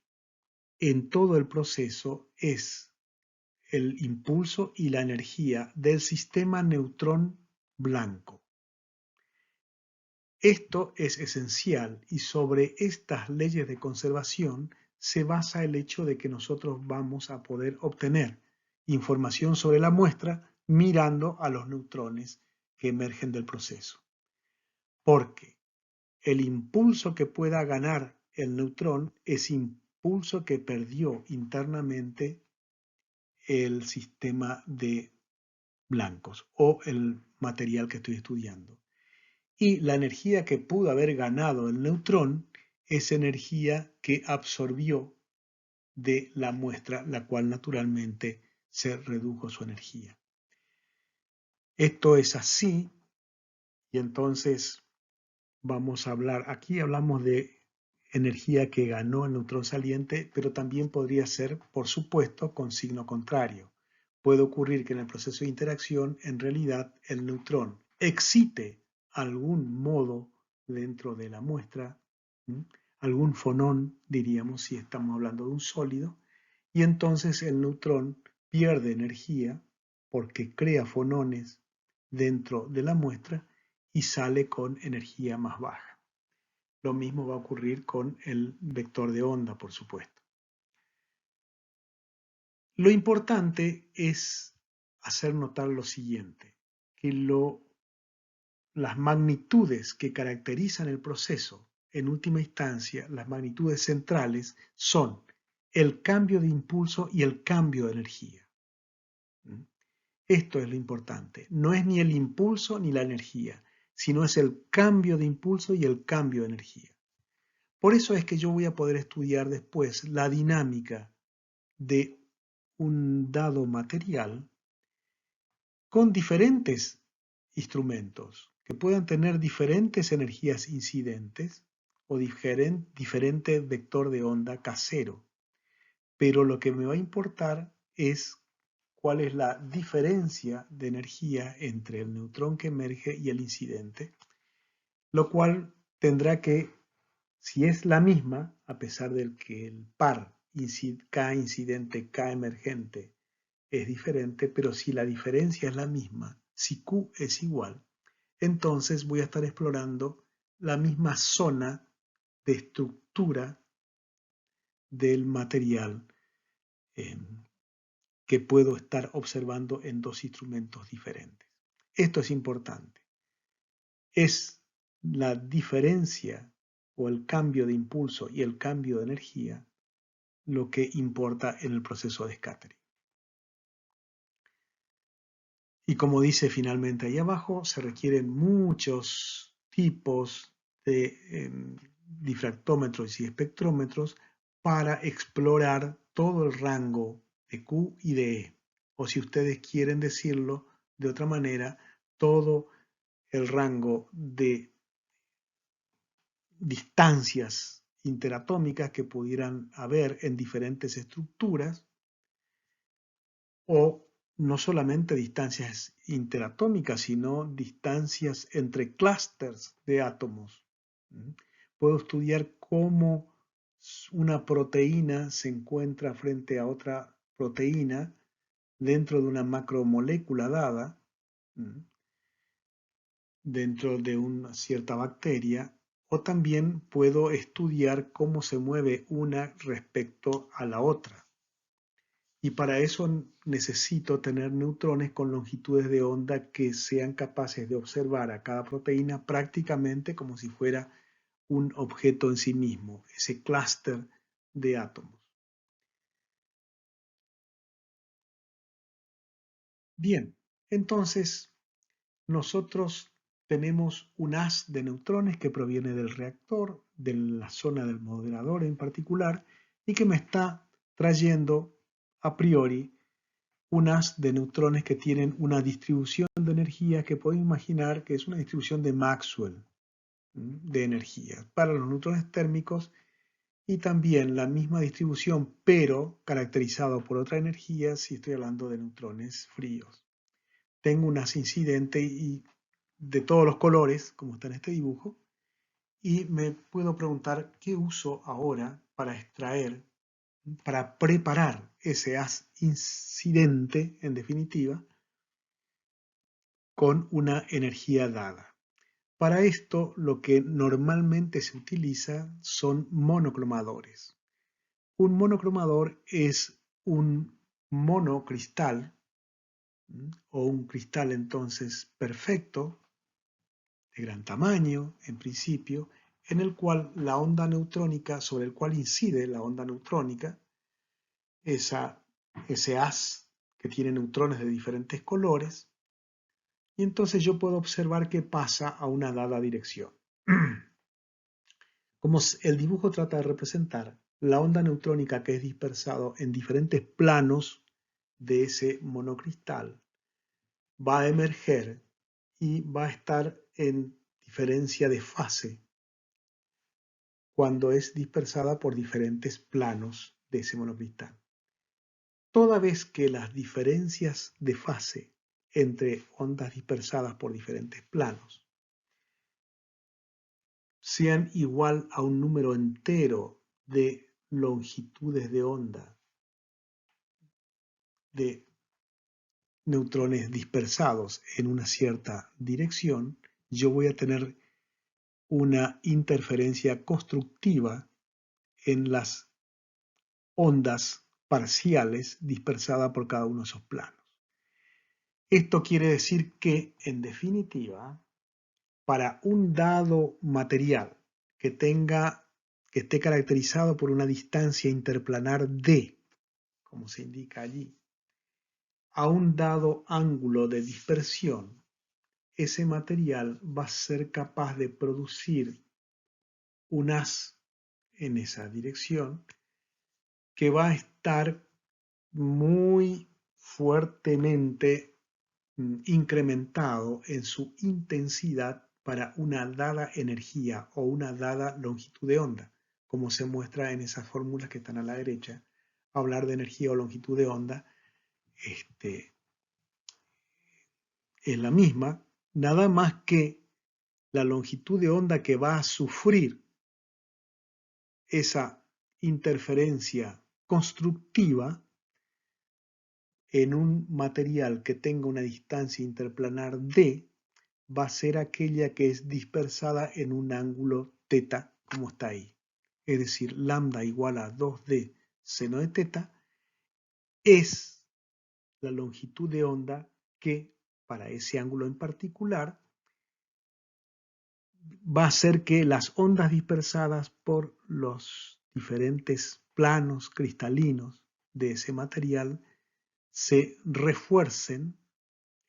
en todo el proceso es el impulso y la energía del sistema neutrón blanco. Esto es esencial y sobre estas leyes de conservación se basa el hecho de que nosotros vamos a poder obtener información sobre la muestra mirando a los neutrones que emergen del proceso. Porque el impulso que pueda ganar el neutrón es impulso que perdió internamente el sistema de blancos o el material que estoy estudiando. Y la energía que pudo haber ganado el neutrón es energía que absorbió de la muestra, la cual naturalmente se redujo su energía. Esto es así, y entonces vamos a hablar, aquí hablamos de energía que ganó el neutrón saliente, pero también podría ser, por supuesto, con signo contrario. Puede ocurrir que en el proceso de interacción, en realidad, el neutrón excite algún modo dentro de la muestra, algún fonón, diríamos, si estamos hablando de un sólido, y entonces el neutrón pierde energía porque crea fonones dentro de la muestra y sale con energía más baja. Lo mismo va a ocurrir con el vector de onda, por supuesto. Lo importante es hacer notar lo siguiente, que las magnitudes que caracterizan el proceso, en última instancia, las magnitudes centrales, son el cambio de impulso y el cambio de energía. Esto es lo importante. No es ni el impulso ni la energía, sino es el cambio de impulso y el cambio de energía. Por eso es que yo voy a poder estudiar después la dinámica de un dado material con diferentes instrumentos que puedan tener diferentes energías incidentes o diferente vector de onda casero. Pero lo que me va a importar es cuál es la diferencia de energía entre el neutrón que emerge y el incidente, lo cual tendrá que, si es la misma, a pesar de que el par K incidente, K emergente es diferente, pero si la diferencia es la misma, si Q es igual, entonces voy a estar explorando la misma zona de estructura del material que puedo estar observando en dos instrumentos diferentes. Esto es importante. Es la diferencia o el cambio de impulso y el cambio de energía lo que importa en el proceso de scattering. Y como dice finalmente ahí abajo, se requieren muchos tipos de difractómetros y espectrómetros para explorar todo el rango de Q y de E, o si ustedes quieren decirlo, De otra manera, todo el rango de distancias interatómicas que pudieran haber en diferentes estructuras, o no solamente distancias interatómicas, sino distancias entre clústeres de átomos. Puedo estudiar cómo una proteína se encuentra frente a otra proteína dentro de una macromolécula dada, dentro de una cierta bacteria, o también puedo estudiar cómo se mueve una respecto a la otra. Y para eso necesito tener neutrones con longitudes de onda que sean capaces de observar a cada proteína prácticamente como si fuera un objeto en sí mismo, ese clúster de átomos. Bien, entonces nosotros tenemos un haz de neutrones que proviene del reactor, de la zona del moderador en particular, y que me está trayendo a priori un haz de neutrones que tienen una distribución de energía que puedo imaginar que es una distribución de Maxwell de energía para los neutrones térmicos, y también la misma distribución pero caracterizado por otra energía si estoy hablando de neutrones fríos. Tengo un haz incidente y de todos los colores, como está en este dibujo, y me puedo preguntar qué uso ahora para extraer, para preparar ese haz incidente, en definitiva, con una energía dada. Para esto, lo que normalmente se utiliza son monocromadores. Un monocromador es un monocristal, o un cristal entonces perfecto, de gran tamaño, en principio, en el cual la onda neutrónica, sobre el cual incide la onda neutrónica, ese haz que tiene neutrones de diferentes colores, y entonces yo puedo observar qué pasa a una dada dirección. Como el dibujo trata de representar la onda neutrónica que es dispersado en diferentes planos de ese monocristal, va a emerger y va a estar en diferencia de fase cuando es dispersada por diferentes planos de ese monocristal. Toda vez que las diferencias de fase entre ondas dispersadas por diferentes planos sean igual a un número entero de longitudes de onda de neutrones dispersados en una cierta dirección, yo voy a tener una interferencia constructiva en las ondas parciales dispersadas por cada uno de esos planos. Esto quiere decir que, en definitiva, para un dado material que esté caracterizado por una distancia interplanar d, como se indica allí, a un dado ángulo de dispersión, ese material va a ser capaz de producir un haz en esa dirección que va a estar muy fuertemente incrementado en su intensidad para una dada energía o una dada longitud de onda, como se muestra en esas fórmulas que están a la derecha. Hablar de energía o longitud de onda es la misma, nada más que la longitud de onda que va a sufrir esa interferencia constructiva en un material que tenga una distancia interplanar d va a ser aquella que es dispersada en un ángulo teta, como está ahí. Es decir, lambda igual a 2d seno de teta es la longitud de onda que, para ese ángulo en particular, va a hacer que las ondas dispersadas por los diferentes planos cristalinos de ese material se refuercen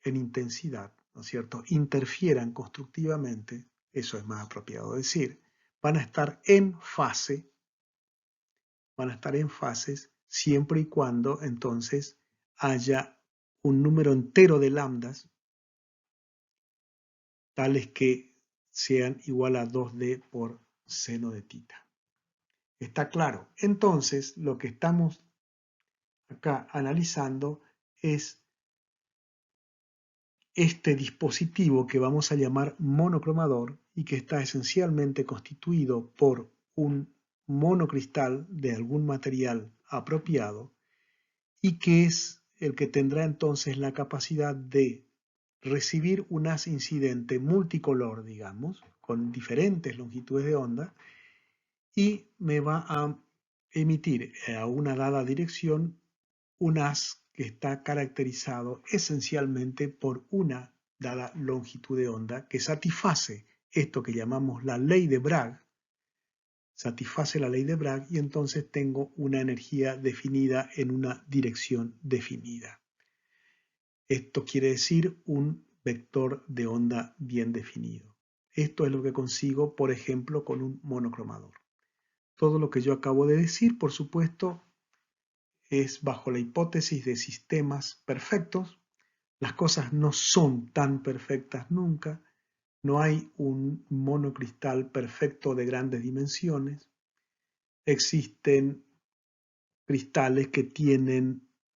en intensidad, ¿no es cierto? Interfieran constructivamente, eso es más apropiado decir, van a estar en fase, van a estar en fases siempre y cuando entonces haya un número entero de lambdas tales que sean igual a 2D por seno de tita. ¿Está claro? Entonces, lo que estamos acá analizando es este dispositivo que vamos a llamar monocromador y que está esencialmente constituido por un monocristal de algún material apropiado y que es el que tendrá entonces la capacidad de recibir un haz incidente multicolor, digamos, con diferentes longitudes de onda, y me va a emitir a una dada dirección un haz que está caracterizado esencialmente por una dada longitud de onda que satisface esto que llamamos la ley de Bragg, satisface la ley de Bragg y entonces tengo una energía definida en una dirección definida. Esto quiere decir un vector de onda bien definido. Esto es lo que consigo, por ejemplo, con un monocromador. Todo lo que yo acabo de decir, por supuesto, es bajo la hipótesis de sistemas perfectos. Las cosas no son tan perfectas nunca. No hay un monocristal perfecto de grandes dimensiones. Existen cristales que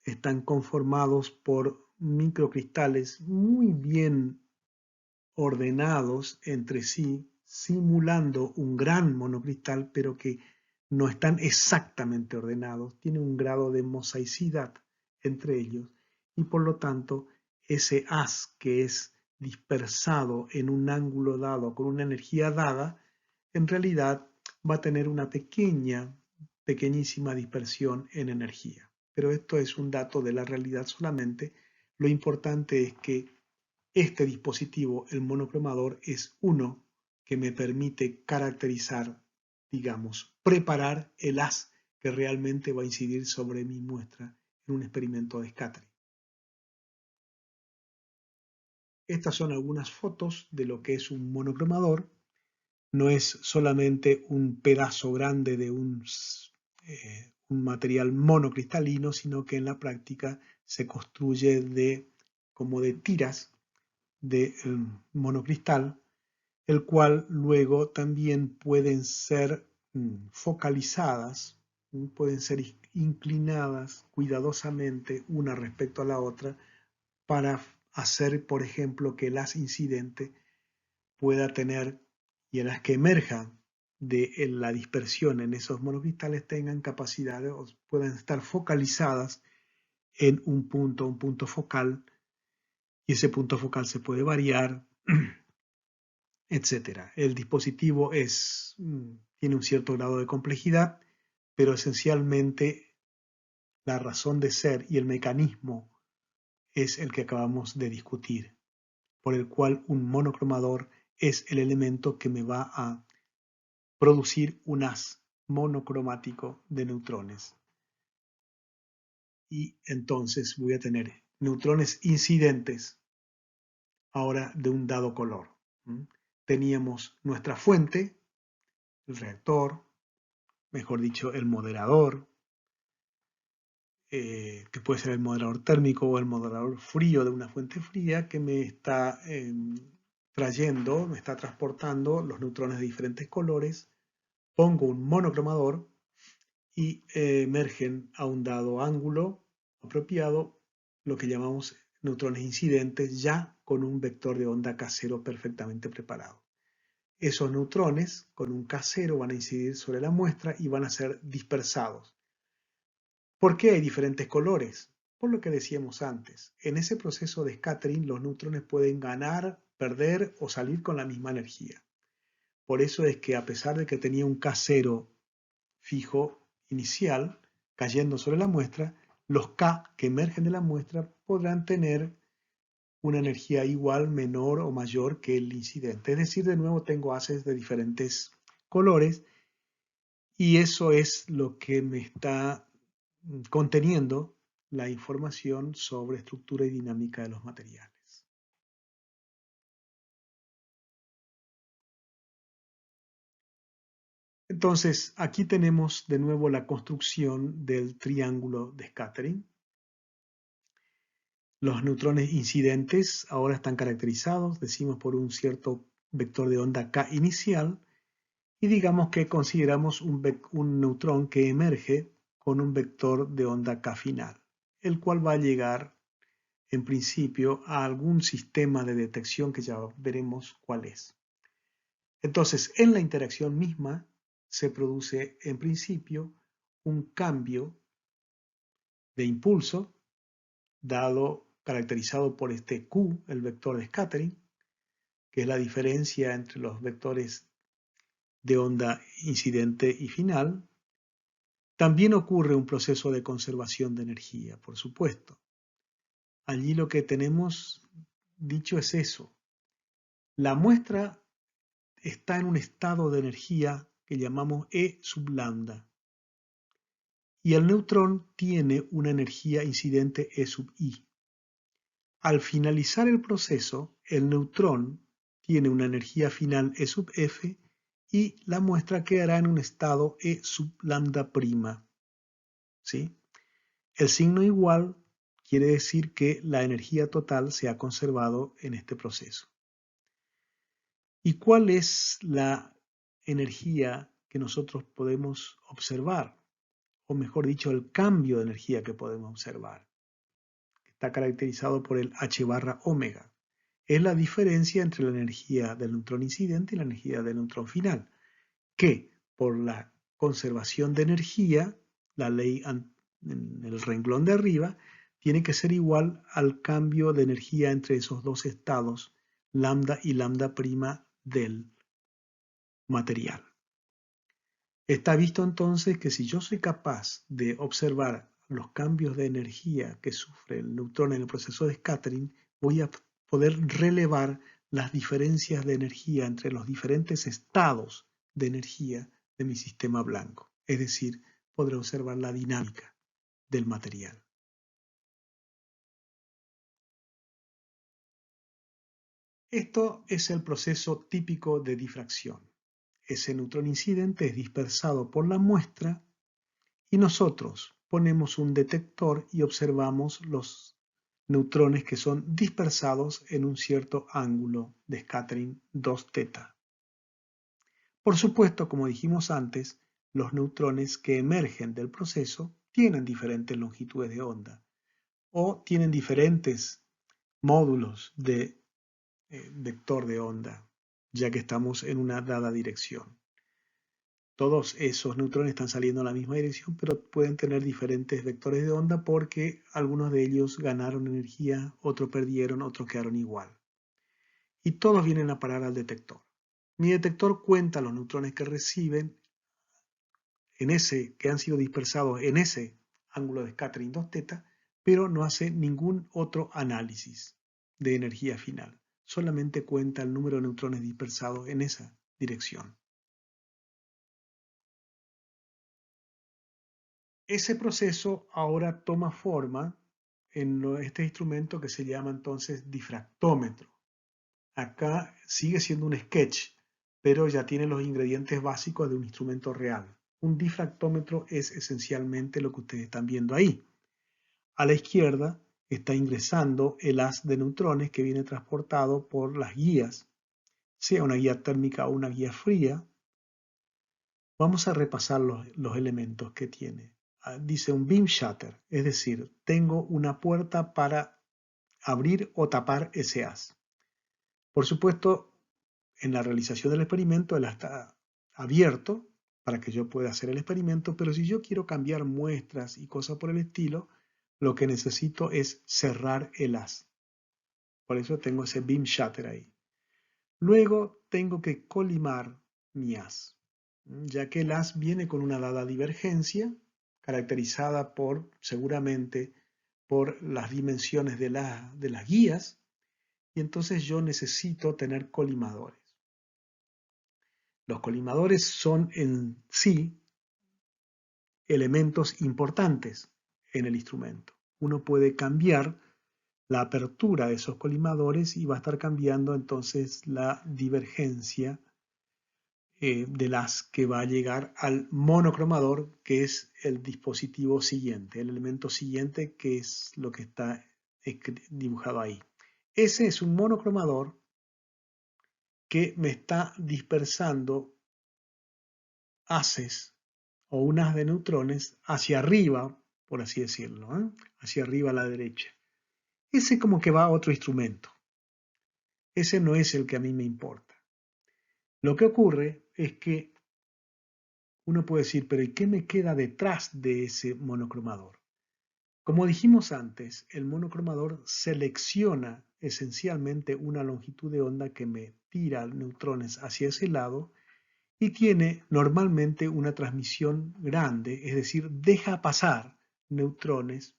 están conformados por microcristales muy bien ordenados entre sí, simulando un gran monocristal, pero que no están exactamente ordenados, tienen un grado de mosaicidad entre ellos y por lo tanto ese haz que es dispersado en un ángulo dado con una energía dada, en realidad va a tener una pequeñísima dispersión en energía. Pero esto es un dato de la realidad solamente. Lo importante es que este dispositivo, el monocromador, es uno que me permite caracterizar, digamos, preparar el haz que realmente va a incidir sobre mi muestra en un experimento de scattering. Estas son algunas fotos de lo que es un monocromador. No es solamente un pedazo grande de un material monocristalino, sino que en la práctica se construye como de tiras de monocristal, el cual luego también pueden ser focalizadas, pueden ser inclinadas cuidadosamente una respecto a la otra para hacer, por ejemplo, que el haz incidente pueda tener y en las que emerjan de la dispersión en esos monocristales tengan capacidades o puedan estar focalizadas en un punto focal, y ese punto focal se puede variar, etcétera. El dispositivo tiene un cierto grado de complejidad, pero esencialmente la razón de ser y el mecanismo es el que acabamos de discutir, por el cual un monocromador es el elemento que me va a producir un haz monocromático de neutrones. Y entonces voy a tener neutrones incidentes ahora de un dado color. Teníamos nuestra fuente, el reactor, mejor dicho, el moderador, que puede ser el moderador térmico o el moderador frío de una fuente fría que me está trayendo, me está transportando los neutrones de diferentes colores. Pongo un monocromador y emergen a un dado ángulo apropiado lo que llamamos neutrones incidentes ya con un vector de onda casero perfectamente preparado. Esos neutrones con un casero van a incidir sobre la muestra y van a ser dispersados. ¿Por qué hay diferentes colores? Por lo que decíamos antes, en ese proceso de scattering los neutrones pueden ganar, perder o salir con la misma energía. Por eso es que a pesar de que tenía un K0 fijo inicial cayendo sobre la muestra, los K que emergen de la muestra podrán tener una energía igual, menor o mayor que el incidente. Es decir, de nuevo tengo haces de diferentes colores y eso es lo que me está conteniendo la información sobre estructura y dinámica de los materiales. Entonces, aquí tenemos de nuevo la construcción del triángulo de scattering. Los neutrones incidentes ahora están caracterizados, decimos, por un cierto vector de onda K inicial, y digamos que consideramos un neutrón que emerge con un vector de onda K final, el cual va a llegar en principio a algún sistema de detección que ya veremos cuál es. Entonces, en la interacción misma se produce en principio un cambio de impulso caracterizado por este Q, el vector de scattering, que es la diferencia entre los vectores de onda incidente y final. También ocurre un proceso de conservación de energía, por supuesto. Allí lo que tenemos dicho es eso. La muestra está en un estado de energía que llamamos E sub lambda. Y el neutrón tiene una energía incidente E sub I. Al finalizar el proceso, el neutrón tiene una energía final E sub F y la muestra quedará en un estado E sub lambda prima. ¿Sí? El signo igual quiere decir que la energía total se ha conservado en este proceso. ¿Y cuál es la energía que nosotros podemos observar? O mejor dicho, el cambio de energía que podemos observar. Está caracterizado por el H barra omega. Es la diferencia entre la energía del neutrón incidente y la energía del neutrón final, que por la conservación de energía, la ley en el renglón de arriba, tiene que ser igual al cambio de energía entre esos dos estados, lambda y lambda prima del material. Está visto entonces que si yo soy capaz de observar los cambios de energía que sufre el neutrón en el proceso de scattering, voy a poder relevar las diferencias de energía entre los diferentes estados de energía de mi sistema blanco. Es decir, podré observar la dinámica del material. Esto es el proceso típico de difracción. Ese neutrón incidente es dispersado por la muestra y nosotros ponemos un detector y observamos los neutrones que son dispersados en un cierto ángulo de scattering 2θ. Por supuesto, como dijimos antes, los neutrones que emergen del proceso tienen diferentes longitudes de onda o tienen diferentes módulos de vector de onda, ya que estamos en una dada dirección. Todos esos neutrones están saliendo en la misma dirección, pero pueden tener diferentes vectores de onda porque algunos de ellos ganaron energía, otros perdieron, otros quedaron igual. Y todos vienen a parar al detector. Mi detector cuenta los neutrones que reciben que han sido dispersados en ese ángulo de scattering 2θ, pero no hace ningún otro análisis de energía final. Solamente cuenta el número de neutrones dispersados en esa dirección. Ese proceso ahora toma forma en este instrumento que se llama entonces difractómetro. Acá sigue siendo un sketch, pero ya tiene los ingredientes básicos de un instrumento real. Un difractómetro es esencialmente lo que ustedes están viendo ahí. A la izquierda está ingresando el haz de neutrones que viene transportado por las guías, sea una guía térmica o una guía fría. Vamos a repasar los elementos que tiene. Dice un beam shutter, es decir, tengo una puerta para abrir o tapar ese haz. Por supuesto, en la realización del experimento él está abierto para que yo pueda hacer el experimento, pero si yo quiero cambiar muestras y cosas por el estilo, lo que necesito es cerrar el haz. Por eso tengo ese beam shutter ahí. Luego tengo que colimar mi haz, ya que el haz viene con una dada divergencia caracterizada seguramente por las dimensiones de las guías, y entonces yo necesito tener colimadores. Los colimadores son en sí elementos importantes en el instrumento. Uno puede cambiar la apertura de esos colimadores y va a estar cambiando entonces la divergencia de las que va a llegar al monocromador, que es el dispositivo siguiente, el elemento siguiente, que es lo que está dibujado ahí. Ese es un monocromador que me está dispersando haces o un haz de neutrones hacia arriba, por así decirlo, hacia arriba a la derecha. Ese como que va a otro instrumento. Ese no es el que a mí me importa. Lo que ocurre es que uno puede decir, pero ¿y qué me queda detrás de ese monocromador? Como dijimos antes, el monocromador selecciona esencialmente una longitud de onda que me tira neutrones hacia ese lado y tiene normalmente una transmisión grande, es decir, deja pasar neutrones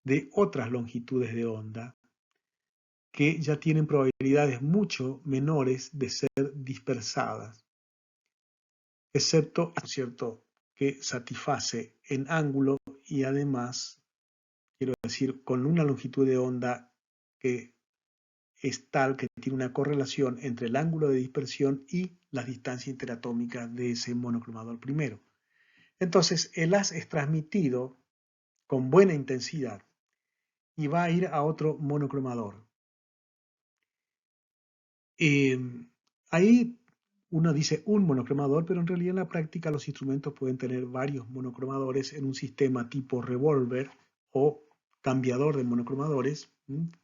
de otras longitudes de onda que ya tienen probabilidades mucho menores de ser dispersadas, excepto, es cierto, que satisface en ángulo y además, quiero decir, con una longitud de onda que es tal que tiene una correlación entre el ángulo de dispersión y la distancia interatómica de ese monocromador primero. Entonces, el haz es transmitido con buena intensidad y va a ir a otro monocromador. Ahí uno dice un monocromador, pero en realidad en la práctica los instrumentos pueden tener varios monocromadores en un sistema tipo revólver o cambiador de monocromadores,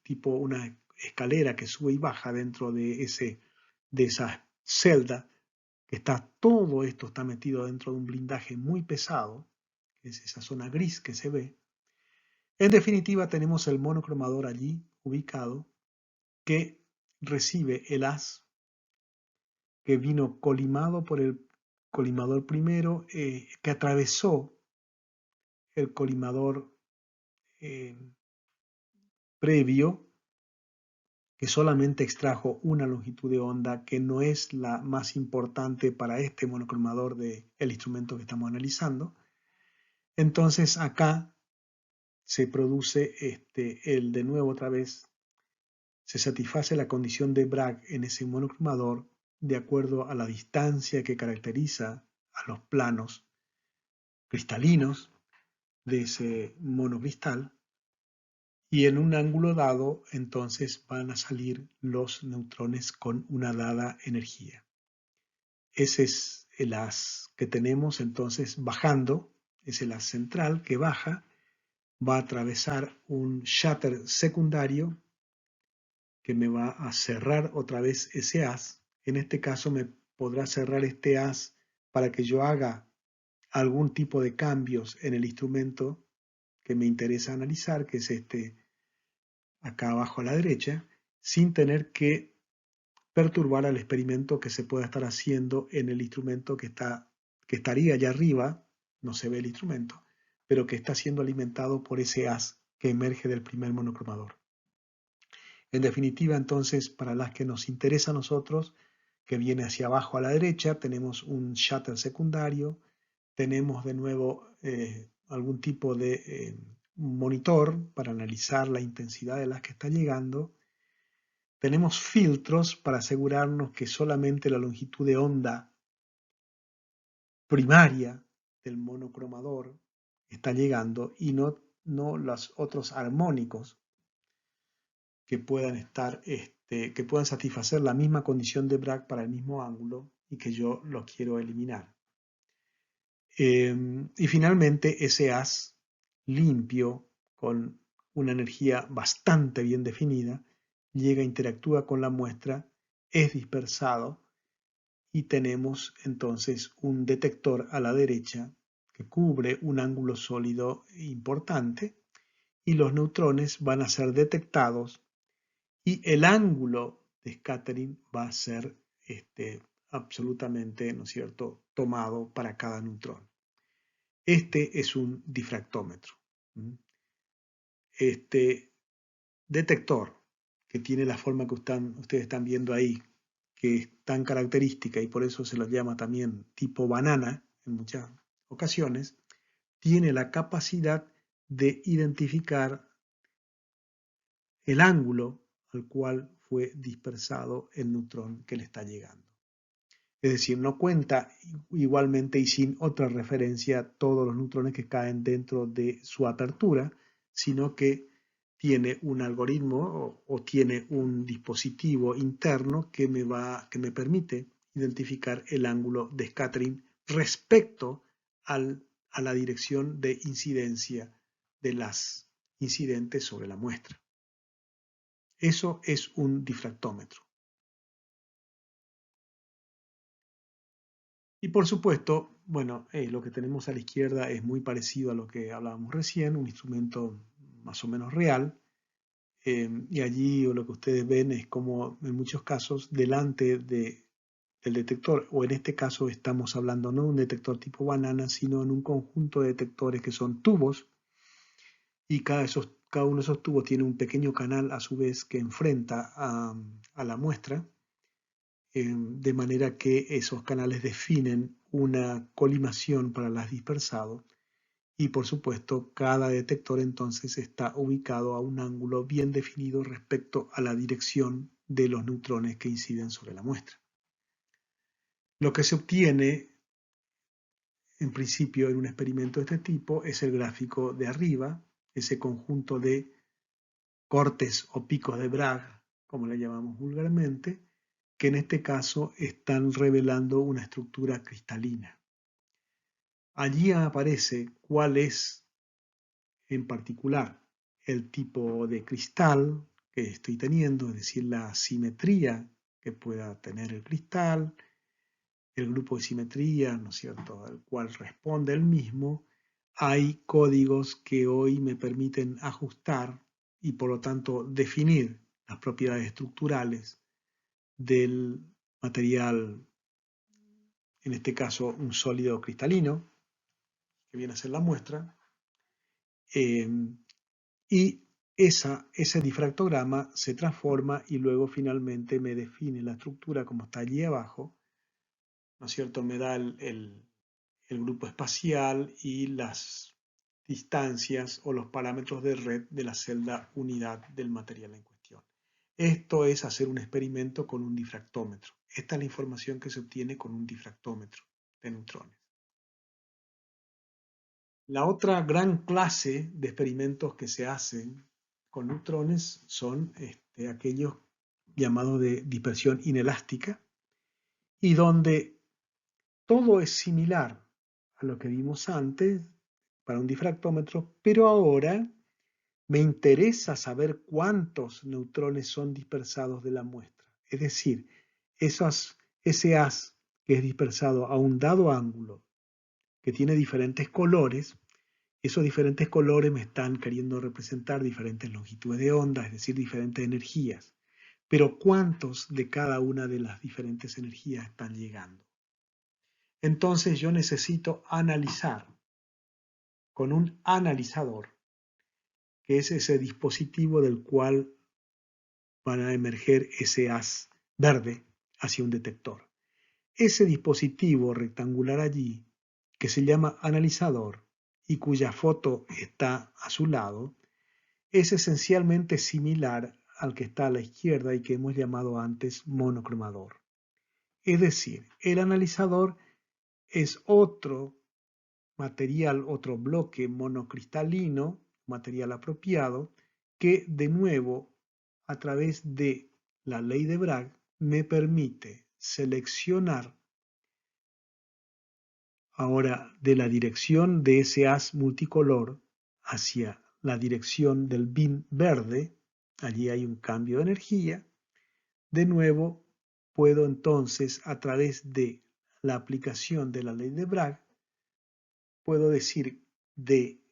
tipo una escalera que sube y baja dentro de esa celda, que todo esto está metido dentro de un blindaje muy pesado, que es esa zona gris que se ve. En definitiva, tenemos el monocromador allí ubicado que recibe el haz que vino colimado por el colimador primero, que atravesó el colimador previo, que solamente extrajo una longitud de onda que no es la más importante para este monocromador del instrumento que estamos analizando. Entonces acá se produce de nuevo otra vez, se satisface la condición de Bragg en ese monocromador de acuerdo a la distancia que caracteriza a los planos cristalinos de ese monocristal, y en un ángulo dado entonces van a salir los neutrones con una dada energía. Ese es el haz que tenemos entonces bajando, es el haz central que baja, va a atravesar un shutter secundario que me va a cerrar otra vez ese haz. En este caso me podrá cerrar este haz para que yo haga algún tipo de cambios en el instrumento que me interesa analizar, que es acá abajo a la derecha, sin tener que perturbar al experimento que se pueda estar haciendo en el instrumento que estaría allá arriba, no se ve el instrumento, pero que está siendo alimentado por ese haz que emerge del primer monocromador. En definitiva, entonces, para las que nos interesa a nosotros, que viene hacia abajo a la derecha, tenemos un shutter secundario, tenemos de nuevo algún tipo de monitor para analizar la intensidad de las que está llegando. Tenemos filtros para asegurarnos que solamente la longitud de onda primaria del monocromador está llegando y no los otros armónicos que puedan que puedan satisfacer la misma condición de Bragg para el mismo ángulo y que yo los quiero eliminar. Y finalmente ese haz limpio con una energía bastante bien definida llega, interactúa con la muestra, es dispersado y tenemos entonces un detector a la derecha que cubre un ángulo sólido importante y los neutrones van a ser detectados y el ángulo de scattering va a ser absolutamente, ¿no es cierto?, tomado para cada neutrón. Este es un difractómetro. Este detector, que tiene la forma que ustedes están viendo ahí, que es tan característica y por eso se lo llama también tipo banana en muchas ocasiones, tiene la capacidad de identificar el ángulo al cual fue dispersado el neutrón que le está llegando. Es decir, no cuenta igualmente y sin otra referencia todos los neutrones que caen dentro de su apertura, sino que tiene un algoritmo o tiene un dispositivo interno que me permite identificar el ángulo de scattering respecto a la dirección de incidencia de las incidentes sobre la muestra. Eso es un difractómetro. Y por supuesto, bueno, lo que tenemos a la izquierda es muy parecido a lo que hablábamos recién, un instrumento más o menos real. Y allí lo que ustedes ven es como en muchos casos delante del detector, o en este caso estamos hablando no de un detector tipo banana, sino en un conjunto de detectores que son tubos, y cada uno de esos tubos tiene un pequeño canal a su vez que enfrenta a la muestra, de manera que esos canales definen una colimación para las dispersado. Y por supuesto, cada detector entonces está ubicado a un ángulo bien definido respecto a la dirección de los neutrones que inciden sobre la muestra. Lo que se obtiene, en principio, en un experimento de este tipo es el gráfico de arriba, ese conjunto de cortes o picos de Bragg, como le llamamos vulgarmente, que en este caso están revelando una estructura cristalina. Allí aparece cuál es en particular el tipo de cristal que estoy teniendo, es decir, la simetría que pueda tener el cristal, el grupo de simetría, ¿no es cierto?, al cual responde el mismo. Hay códigos que hoy me permiten ajustar y por lo tanto definir las propiedades estructurales del material, en este caso un sólido cristalino, que viene a ser la muestra, y ese difractograma se transforma y luego finalmente me define la estructura como está allí abajo, ¿no es cierto? Me da el grupo espacial y las distancias o los parámetros de red de la celda unidad del material en cuestión. Esto es hacer un experimento con un difractómetro. Esta es la información que se obtiene con un difractómetro de neutrones. La otra gran clase de experimentos que se hacen con neutrones son aquellos llamados de dispersión inelástica, y donde todo es similar a lo que vimos antes para un difractómetro, pero ahora me interesa saber cuántos neutrones son dispersados de la muestra. Es decir, ese haz que es dispersado a un dado ángulo, que tiene diferentes colores, esos diferentes colores me están queriendo representar diferentes longitudes de onda, es decir, diferentes energías. Pero ¿cuántos de cada una de las diferentes energías están llegando? Entonces yo necesito analizar con un analizador, que es ese dispositivo del cual van a emerger ese haz verde hacia un detector. Ese dispositivo rectangular allí, que se llama analizador y cuya foto está a su lado, es esencialmente similar al que está a la izquierda y que hemos llamado antes monocromador. Es decir, el analizador es otro material, otro bloque monocristalino, material apropiado, que de nuevo, a través de la ley de Bragg, me permite seleccionar ahora de la dirección de ese haz multicolor hacia la dirección del bin verde. Allí hay un cambio de energía. De nuevo, puedo entonces, a través de la aplicación de la ley de Bragg, puedo decir de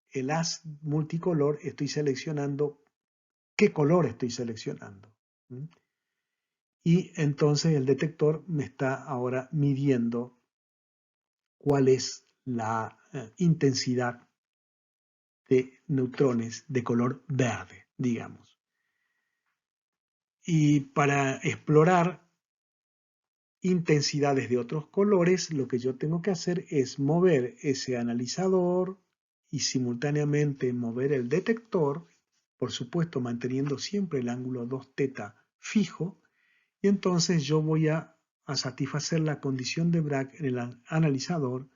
el haz multicolor estoy seleccionando qué color estoy seleccionando. Y entonces el detector me está ahora midiendo cuál es la intensidad de neutrones de color verde, digamos. Y para explorar intensidades de otros colores, lo que yo tengo que hacer es mover ese analizador y simultáneamente mover el detector, por supuesto manteniendo siempre el ángulo 2θ fijo, y entonces yo voy a satisfacer la condición de Bragg en el analizador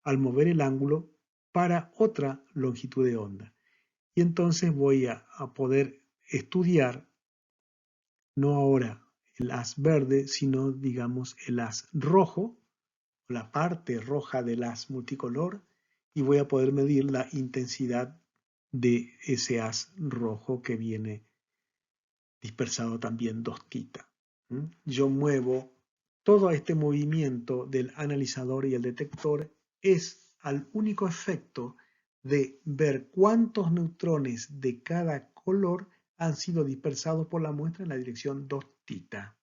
al mover el ángulo para otra longitud de onda. Y entonces voy a poder estudiar, no ahora el haz verde, sino digamos el haz rojo, la parte roja del haz multicolor, y voy a poder medir la intensidad de ese haz rojo que viene dispersado también 2θ. Yo muevo todo este movimiento del analizador y el detector es al único efecto de ver cuántos neutrones de cada color han sido dispersados por la muestra en la dirección 2θ.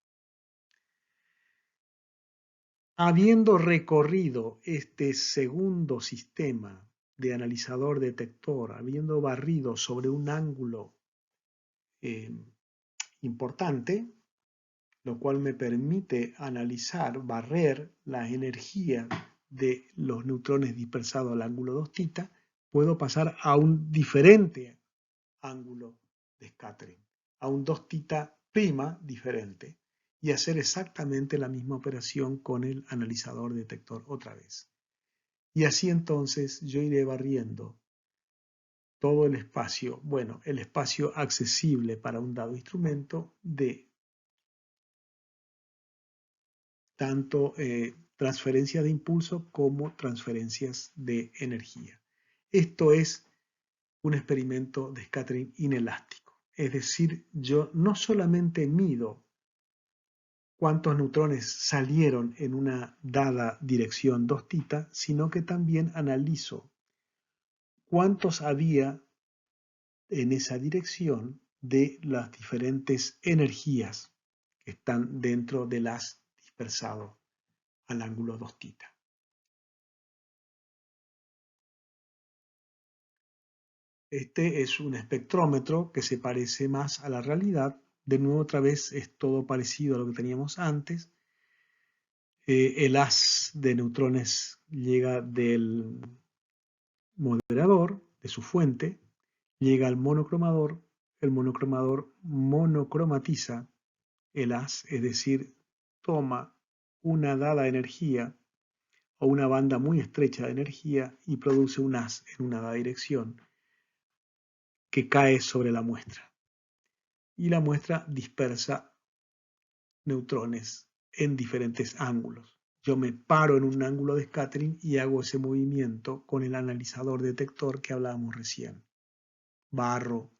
Habiendo recorrido este segundo sistema de analizador-detector, habiendo barrido sobre un ángulo importante, lo cual me permite analizar, barrer la energía de los neutrones dispersados al ángulo 2θ, puedo pasar a un diferente ángulo de scattering, a un 2θ' diferente, y hacer exactamente la misma operación con el analizador detector otra vez. Y así entonces yo iré barriendo todo el espacio, bueno, el espacio accesible para un dado instrumento de tanto transferencias de impulso como transferencias de energía. Esto es un experimento de scattering inelástico. Es decir, yo no solamente mido cuántos neutrones salieron en una dada dirección 2θ, sino que también analizo cuántos había en esa dirección de las diferentes energías que están dentro del haz dispersado al ángulo 2θ. Este es un espectrómetro que se parece más a la realidad. De nuevo, otra vez es todo parecido a lo que teníamos antes. El haz de neutrones llega del moderador, de su fuente, llega al monocromador. El monocromador monocromatiza el haz, es decir, toma una dada energía o una banda muy estrecha de energía y produce un haz en una dada dirección que cae sobre la muestra. Y la muestra dispersa neutrones en diferentes ángulos. Yo me paro en un ángulo de scattering y hago ese movimiento con el analizador detector que hablábamos recién. Barro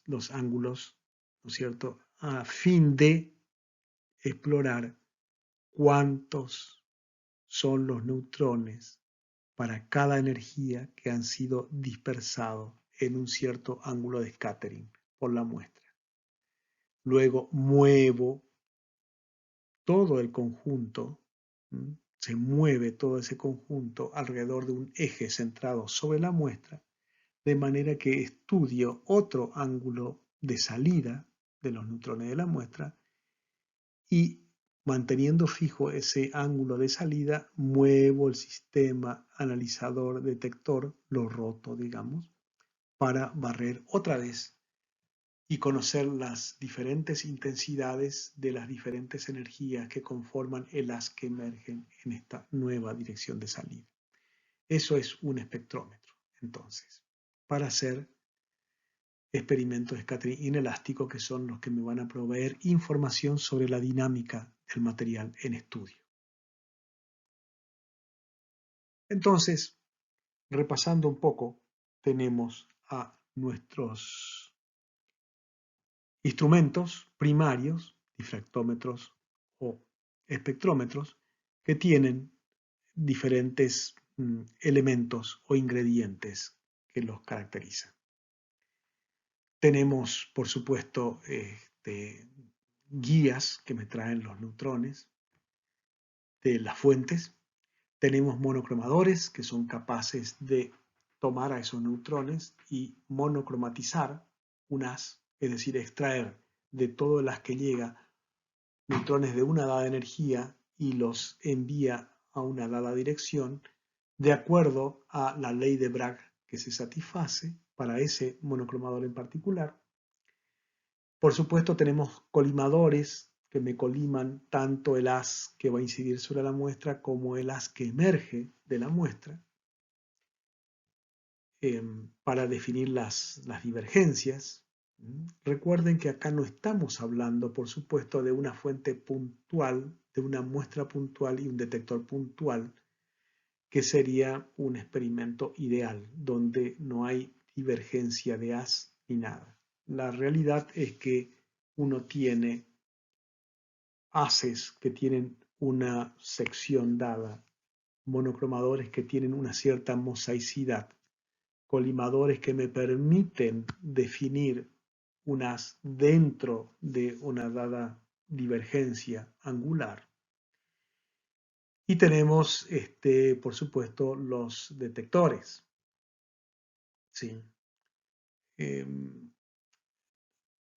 los ángulos, ¿no es cierto?, a fin de explorar cuántos son los neutrones para cada energía que han sido dispersados en un cierto ángulo de scattering por la muestra. Luego muevo todo el conjunto, se mueve todo ese conjunto alrededor de un eje centrado sobre la muestra, de manera que estudio otro ángulo de salida de los neutrones de la muestra y manteniendo fijo ese ángulo de salida, muevo el sistema analizador detector, lo roto, digamos, para barrer otra vez y conocer las diferentes intensidades de las diferentes energías que conforman el haz que emergen en esta nueva dirección de salida. Eso es un espectrómetro, entonces, para hacer experimentos de scattering inelástico que son los que me van a proveer información sobre la dinámica del material en estudio. Entonces, repasando un poco, tenemos a nuestros instrumentos primarios, difractómetros o espectrómetros, que tienen diferentes elementos o ingredientes que los caracterizan. Tenemos, por supuesto, guías que me traen los neutrones de las fuentes. Tenemos monocromadores que son capaces de tomar a esos neutrones y monocromatizar un haz, es decir, extraer de todo el haz que llega neutrones de una dada energía y los envía a una dada dirección de acuerdo a la ley de Bragg que se satisface para ese monocromador en particular. Por supuesto tenemos colimadores que me coliman tanto el haz que va a incidir sobre la muestra como el haz que emerge de la muestra. para definir las divergencias. Recuerden que acá no estamos hablando, por supuesto, de una fuente puntual, de una muestra puntual y un detector puntual, que sería un experimento ideal, donde no hay divergencia de haz ni nada. La realidad es que uno tiene haces que tienen una sección dada, monocromadores que tienen una cierta mosaicidad, colimadores que me permiten definir un haz dentro de una dada divergencia angular. Y tenemos, por supuesto, los detectores. ¿Sí?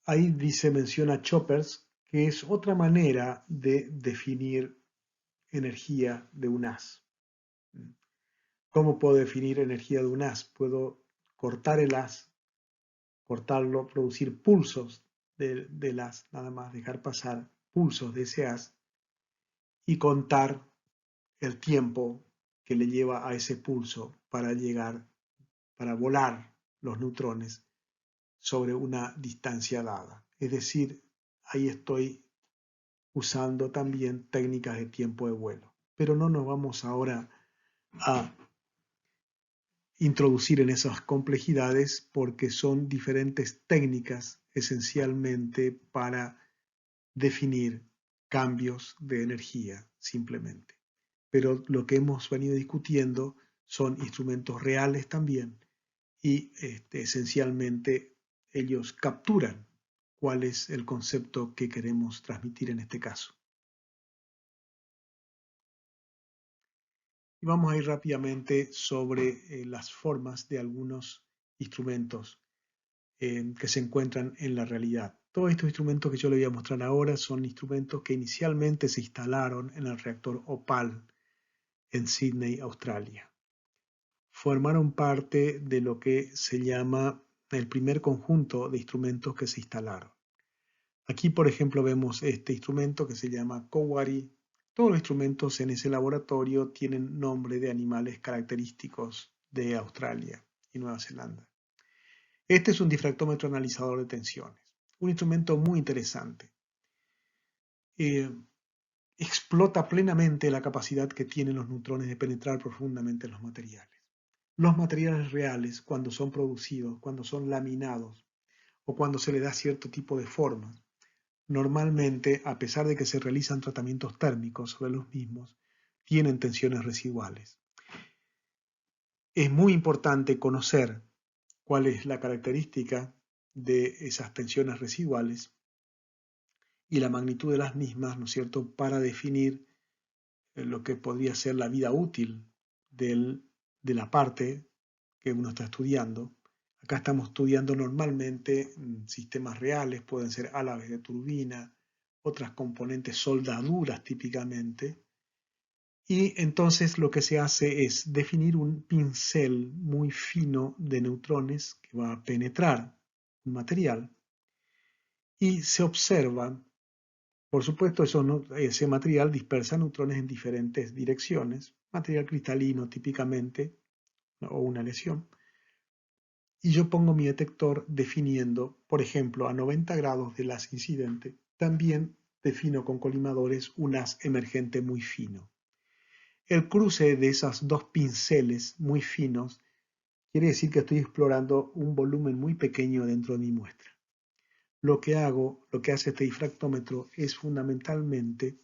Ahí menciona choppers, que es otra manera de definir energía de un haz. ¿Cómo puedo definir energía de un haz? Puedo cortar el haz, cortarlo, producir pulsos del haz, nada más dejar pasar pulsos de ese haz y contar el tiempo que le lleva a ese pulso para llegar, para volar los neutrones sobre una distancia dada. Es decir, ahí estoy usando también técnicas de tiempo de vuelo. Pero no nos vamos ahora a introducir en esas complejidades porque son diferentes técnicas esencialmente para definir cambios de energía simplemente. Pero lo que hemos venido discutiendo son instrumentos reales también y esencialmente ellos capturan cuál es el concepto que queremos transmitir en este caso. Y vamos a ir rápidamente sobre las formas de algunos instrumentos que se encuentran en la realidad. Todos estos instrumentos que yo le voy a mostrar ahora son instrumentos que inicialmente se instalaron en el reactor Opal en Sydney, Australia. Formaron parte de lo que se llama el primer conjunto de instrumentos que se instalaron. Aquí, por ejemplo, vemos este instrumento que se llama Kowari. Todos los instrumentos en ese laboratorio tienen nombre de animales característicos de Australia y Nueva Zelanda. Este es un difractómetro analizador de tensiones, un instrumento muy interesante. Explota plenamente la capacidad que tienen los neutrones de penetrar profundamente en los materiales. Los materiales reales, cuando son producidos, cuando son laminados o cuando se le da cierto tipo de forma, normalmente, a pesar de que se realizan tratamientos térmicos sobre los mismos, tienen tensiones residuales. Es muy importante conocer cuál es la característica de esas tensiones residuales y la magnitud de las mismas, ¿no es cierto?, para definir lo que podría ser la vida útil de la parte que uno está estudiando. Acá estamos estudiando normalmente sistemas reales, pueden ser álabes de turbina, otras componentes soldaduras típicamente. Y entonces lo que se hace es definir un pincel muy fino de neutrones que va a penetrar un material y se observa, por supuesto, ese material dispersa neutrones en diferentes direcciones, material cristalino típicamente, o una lesión. Y yo pongo mi detector definiendo, por ejemplo, a 90 grados del haz incidente, también defino con colimadores un haz emergente muy fino. El cruce de esos dos pinceles muy finos quiere decir que estoy explorando un volumen muy pequeño dentro de mi muestra. Lo que hace este difractómetro es fundamentalmente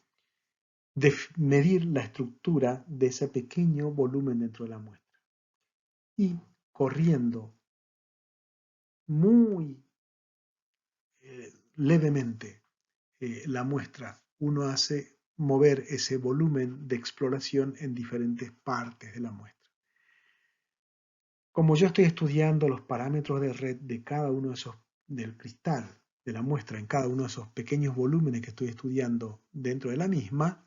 medir la estructura de ese pequeño volumen dentro de la muestra. Y corriendo muy levemente la muestra, uno hace mover ese volumen de exploración en diferentes partes de la muestra. Como yo estoy estudiando los parámetros de red de cada uno de esos, del cristal, de la muestra, en cada uno de esos pequeños volúmenes que estoy estudiando dentro de la misma,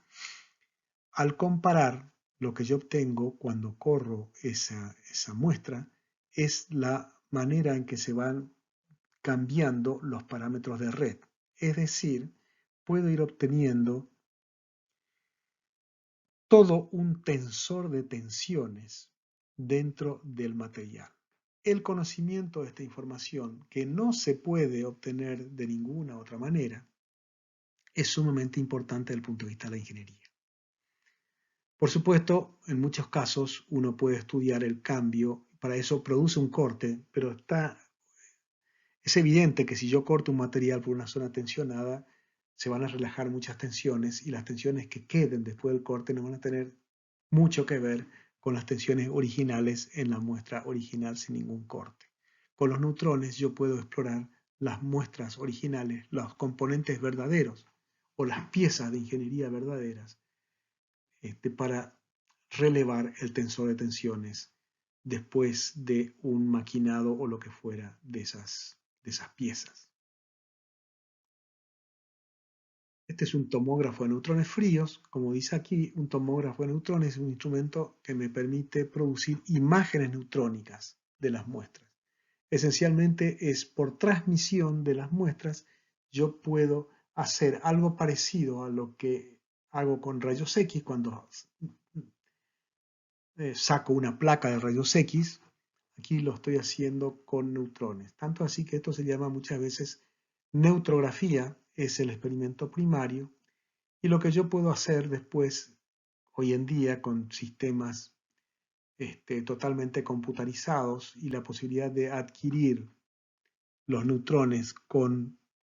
al comparar lo que yo obtengo cuando corro esa muestra, es la manera en que se van cambiando los parámetros de red. Es decir, puedo ir obteniendo todo un tensor de tensiones dentro del material. El conocimiento de esta información, que no se puede obtener de ninguna otra manera, es sumamente importante desde el punto de vista de la ingeniería. Por supuesto, en muchos casos uno puede estudiar el cambio, para eso produce un corte, pero es evidente que si yo corto un material por una zona tensionada, se van a relajar muchas tensiones y las tensiones que queden después del corte no van a tener mucho que ver con las tensiones originales en la muestra original sin ningún corte. Con los neutrones yo puedo explorar las muestras originales, los componentes verdaderos o las piezas de ingeniería verdaderas para relevar el tensor de tensiones después de un maquinado o lo que fuera de esas piezas. Este es un tomógrafo de neutrones fríos. Como dice aquí, un tomógrafo de neutrones es un instrumento que me permite producir imágenes neutrónicas de las muestras. Esencialmente es por transmisión de las muestras, yo puedo hacer algo parecido a lo que hago con rayos X cuando saco una placa de rayos X. Aquí lo estoy haciendo con neutrones. Tanto así que esto se llama muchas veces neutrografía, es el experimento primario. Y lo que yo puedo hacer después, hoy en día, con sistemas totalmente computarizados y la posibilidad de adquirir los neutrones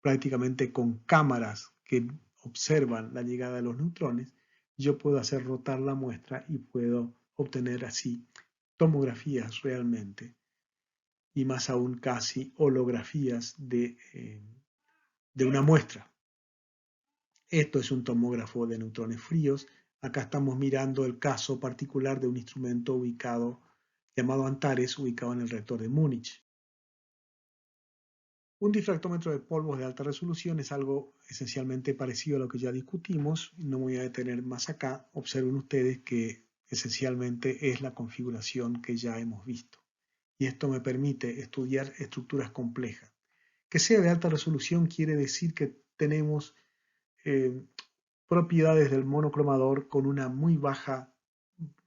prácticamente con cámaras que observan la llegada de los neutrones, yo puedo hacer rotar la muestra y puedo obtener así tomografías realmente y más aún casi holografías de una muestra. Esto es un tomógrafo de neutrones fríos. Acá estamos mirando el caso particular de un instrumento llamado Antares, ubicado en el reactor de Múnich. Un difractómetro de polvos de alta resolución es algo esencialmente parecido a lo que ya discutimos. No me voy a detener más acá. Observen ustedes que esencialmente es la configuración que ya hemos visto. Y esto me permite estudiar estructuras complejas. Que sea de alta resolución quiere decir que tenemos propiedades del monocromador con una muy baja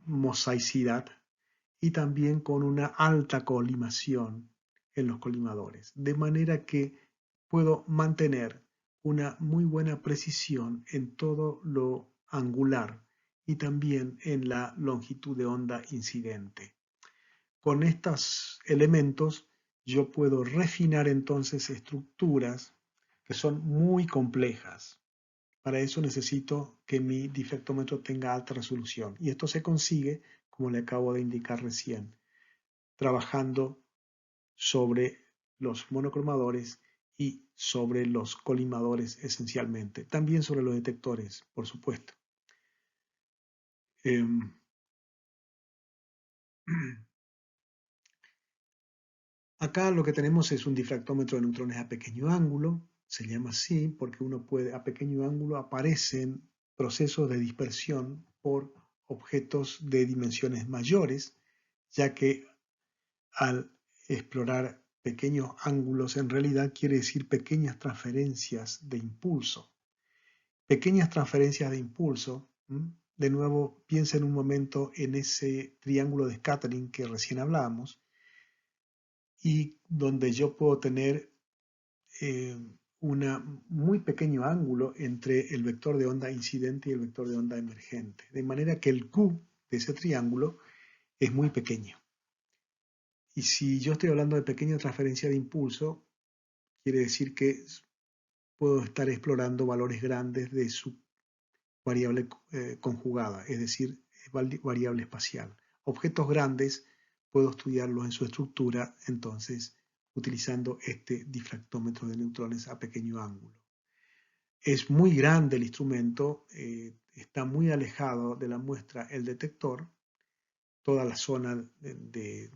mosaicidad y también con una alta colimación en los colimadores, de manera que puedo mantener una muy buena precisión en todo lo angular y también en la longitud de onda incidente. Con estos elementos yo puedo refinar entonces estructuras que son muy complejas. Para eso necesito que mi difractómetro tenga alta resolución y esto se consigue, como le acabo de indicar recién, trabajando sobre los monocromadores y sobre los colimadores esencialmente, también sobre los detectores, por supuesto. Acá lo que tenemos es un difractómetro de neutrones a pequeño ángulo, se llama así porque a pequeño ángulo aparecen procesos de dispersión por objetos de dimensiones mayores, ya que al explorar pequeños ángulos en realidad quiere decir pequeñas transferencias de impulso. Pequeñas transferencias de impulso, de nuevo piensa en un momento en ese triángulo de scattering que recién hablábamos, y donde yo puedo tener un muy pequeño ángulo entre el vector de onda incidente y el vector de onda emergente, de manera que el Q de ese triángulo es muy pequeño. Y si yo estoy hablando de pequeña transferencia de impulso, quiere decir que puedo estar explorando valores grandes de su variable conjugada, es decir, variable espacial. Objetos grandes puedo estudiarlos en su estructura, entonces, utilizando este difractómetro de neutrones a pequeño ángulo. Es muy grande el instrumento, está muy alejado de la muestra el detector. Toda la zona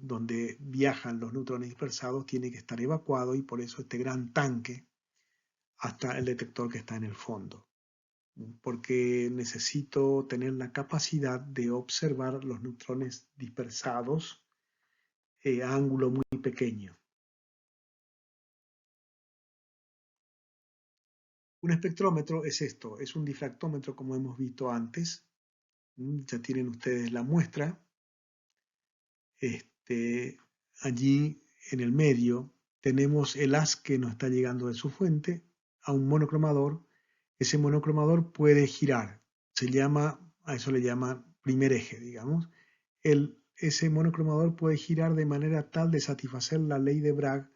donde viajan los neutrones dispersados tiene que estar evacuado y por eso este gran tanque hasta el detector que está en el fondo. Porque necesito tener la capacidad de observar los neutrones dispersados a ángulo muy pequeño. Un espectrómetro es esto, es un difractómetro como hemos visto antes. Ya tienen ustedes la muestra. allí en el medio tenemos el haz que nos está llegando de su fuente a un monocromador. Ese monocromador puede girar, a eso le llama primer eje, digamos. Ese monocromador puede girar de manera tal de satisfacer la ley de Bragg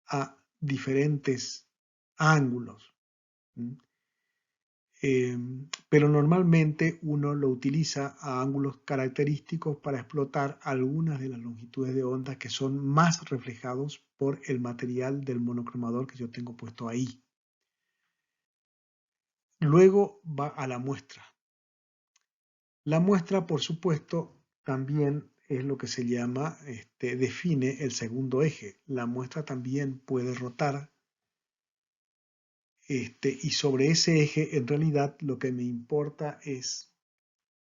a diferentes ángulos. Pero normalmente uno lo utiliza a ángulos característicos para explotar algunas de las longitudes de onda que son más reflejados por el material del monocromador que yo tengo puesto ahí. Luego va a la muestra. La muestra, por supuesto, también es lo que se llama, define el segundo eje. La muestra también puede rotar. Y sobre ese eje, en realidad, lo que me importa es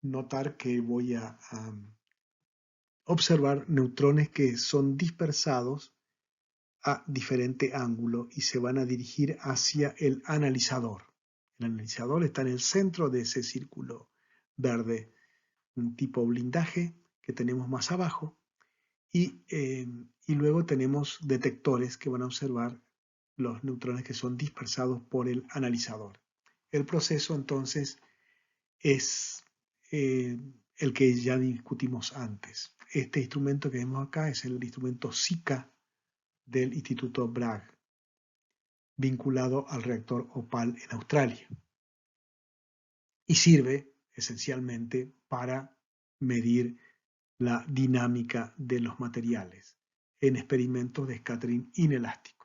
notar que voy a observar neutrones que son dispersados a diferente ángulo y se van a dirigir hacia el analizador. El analizador está en el centro de ese círculo verde, un tipo blindaje que tenemos más abajo, y luego tenemos detectores que van a observar los neutrones que son dispersados por el analizador. El proceso entonces es el que ya discutimos antes. Este instrumento que vemos acá es el instrumento SICA del Instituto Bragg, vinculado al reactor OPAL en Australia. Y sirve esencialmente para medir la dinámica de los materiales en experimentos de scattering inelástico.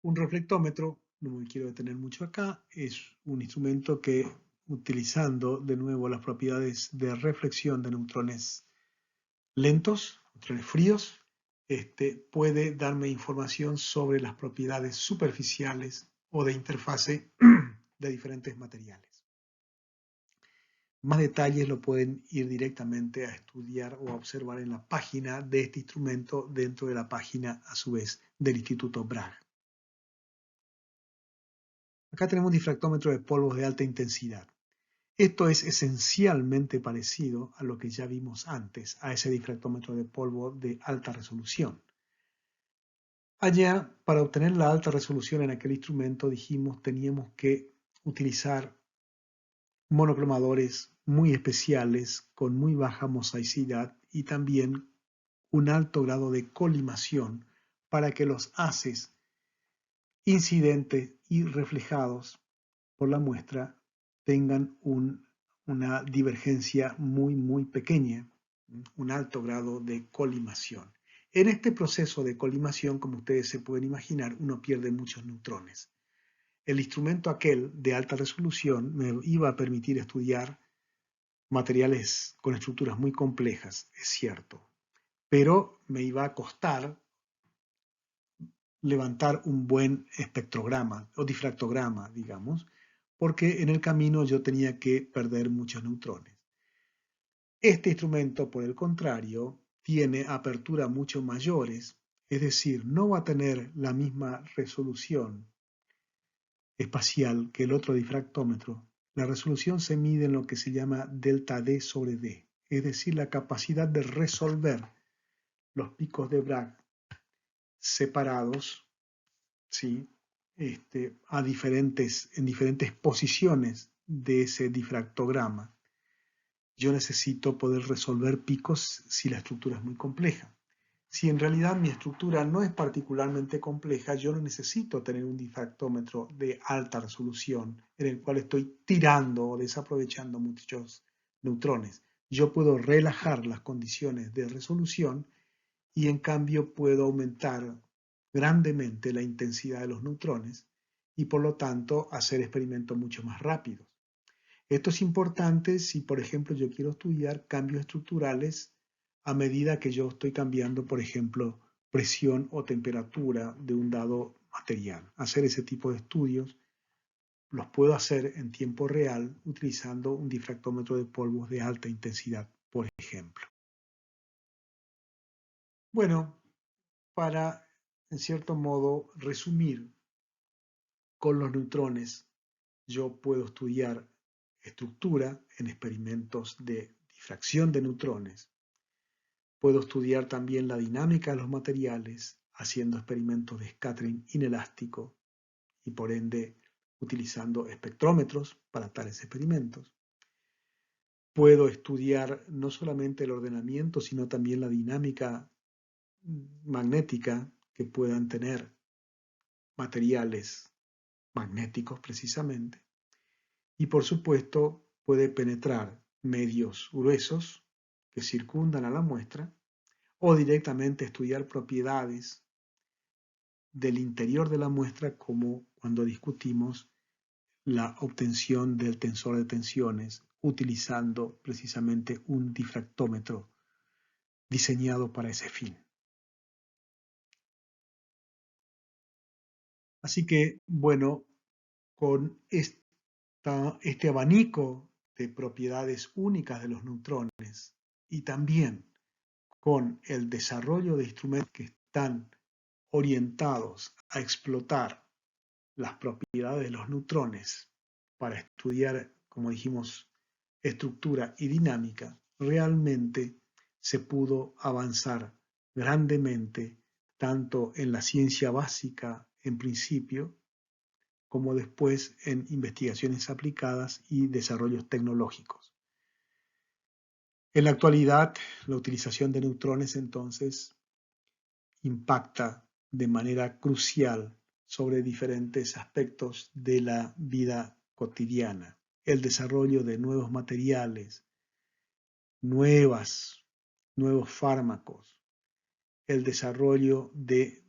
Un reflectómetro, no me quiero detener mucho acá, es un instrumento que, utilizando de nuevo las propiedades de reflexión de neutrones lentos, neutrones fríos, puede darme información sobre las propiedades superficiales o de interfase de diferentes materiales. Más detalles lo pueden ir directamente a estudiar o a observar en la página de este instrumento dentro de la página, a su vez, del Instituto Bragg. Acá tenemos un difractómetro de polvos de alta intensidad. Esto es esencialmente parecido a lo que ya vimos antes, a ese difractómetro de polvo de alta resolución. Allá, para obtener la alta resolución en aquel instrumento, dijimos teníamos que utilizar monocromadores muy especiales, con muy baja mosaicidad y también un alto grado de colimación para que los haces incidentes y reflejados por la muestra tengan una divergencia muy pequeña, un alto grado de colimación. En este proceso de colimación, como ustedes se pueden imaginar, uno pierde muchos neutrones. El instrumento aquel de alta resolución me iba a permitir estudiar materiales con estructuras muy complejas, es cierto, pero me iba a costar levantar un buen espectrograma o difractograma, digamos, porque en el camino yo tenía que perder muchos neutrones. Este instrumento, por el contrario, tiene aperturas mucho mayores, es decir, no va a tener la misma resolución espacial que el otro difractómetro. La resolución se mide en lo que se llama delta D sobre D, es decir, la capacidad de resolver los picos de Bragg separados, ¿sí? En diferentes posiciones de ese difractograma. Yo necesito poder resolver picos si la estructura es muy compleja. Si en realidad mi estructura no es particularmente compleja, yo no necesito tener un difractómetro de alta resolución en el cual estoy tirando o desaprovechando muchos neutrones. Yo puedo relajar las condiciones de resolución y en cambio puedo aumentar grandemente la intensidad de los neutrones y por lo tanto hacer experimentos mucho más rápidos. Esto es importante si, por ejemplo, yo quiero estudiar cambios estructurales a medida que yo estoy cambiando, por ejemplo, presión o temperatura de un dado material. Hacer ese tipo de estudios los puedo hacer en tiempo real utilizando un difractómetro de polvos de alta intensidad, por ejemplo. Bueno, para, en cierto modo, resumir, con los neutrones yo puedo estudiar estructura en experimentos de difracción de neutrones. Puedo estudiar también la dinámica de los materiales haciendo experimentos de scattering inelástico y por ende utilizando espectrómetros para tales experimentos. Puedo estudiar no solamente el ordenamiento, sino también la dinámica magnética que puedan tener materiales magnéticos precisamente. Y por supuesto puede penetrar medios gruesos que circundan a la muestra o directamente estudiar propiedades del interior de la muestra, como cuando discutimos la obtención del tensor de tensiones utilizando precisamente un difractómetro diseñado para ese fin. Así que, bueno, con este abanico de propiedades únicas de los neutrones y también con el desarrollo de instrumentos que están orientados a explotar las propiedades de los neutrones para estudiar, como dijimos, estructura y dinámica, realmente se pudo avanzar grandemente tanto en la ciencia básica en principio, como después en investigaciones aplicadas y desarrollos tecnológicos. En la actualidad, la utilización de neutrones entonces impacta de manera crucial sobre diferentes aspectos de la vida cotidiana. El desarrollo de nuevos materiales, nuevos fármacos, el desarrollo de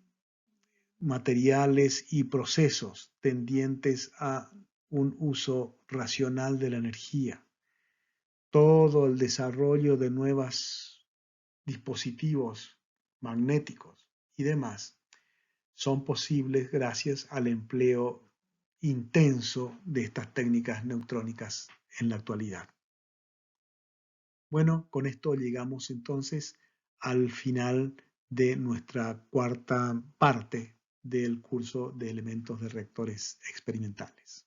materiales y procesos tendientes a un uso racional de la energía, todo el desarrollo de nuevos dispositivos magnéticos y demás son posibles gracias al empleo intenso de estas técnicas neutrónicas en la actualidad. Bueno, con esto llegamos entonces al final de nuestra cuarta parte del curso de elementos de reactores experimentales.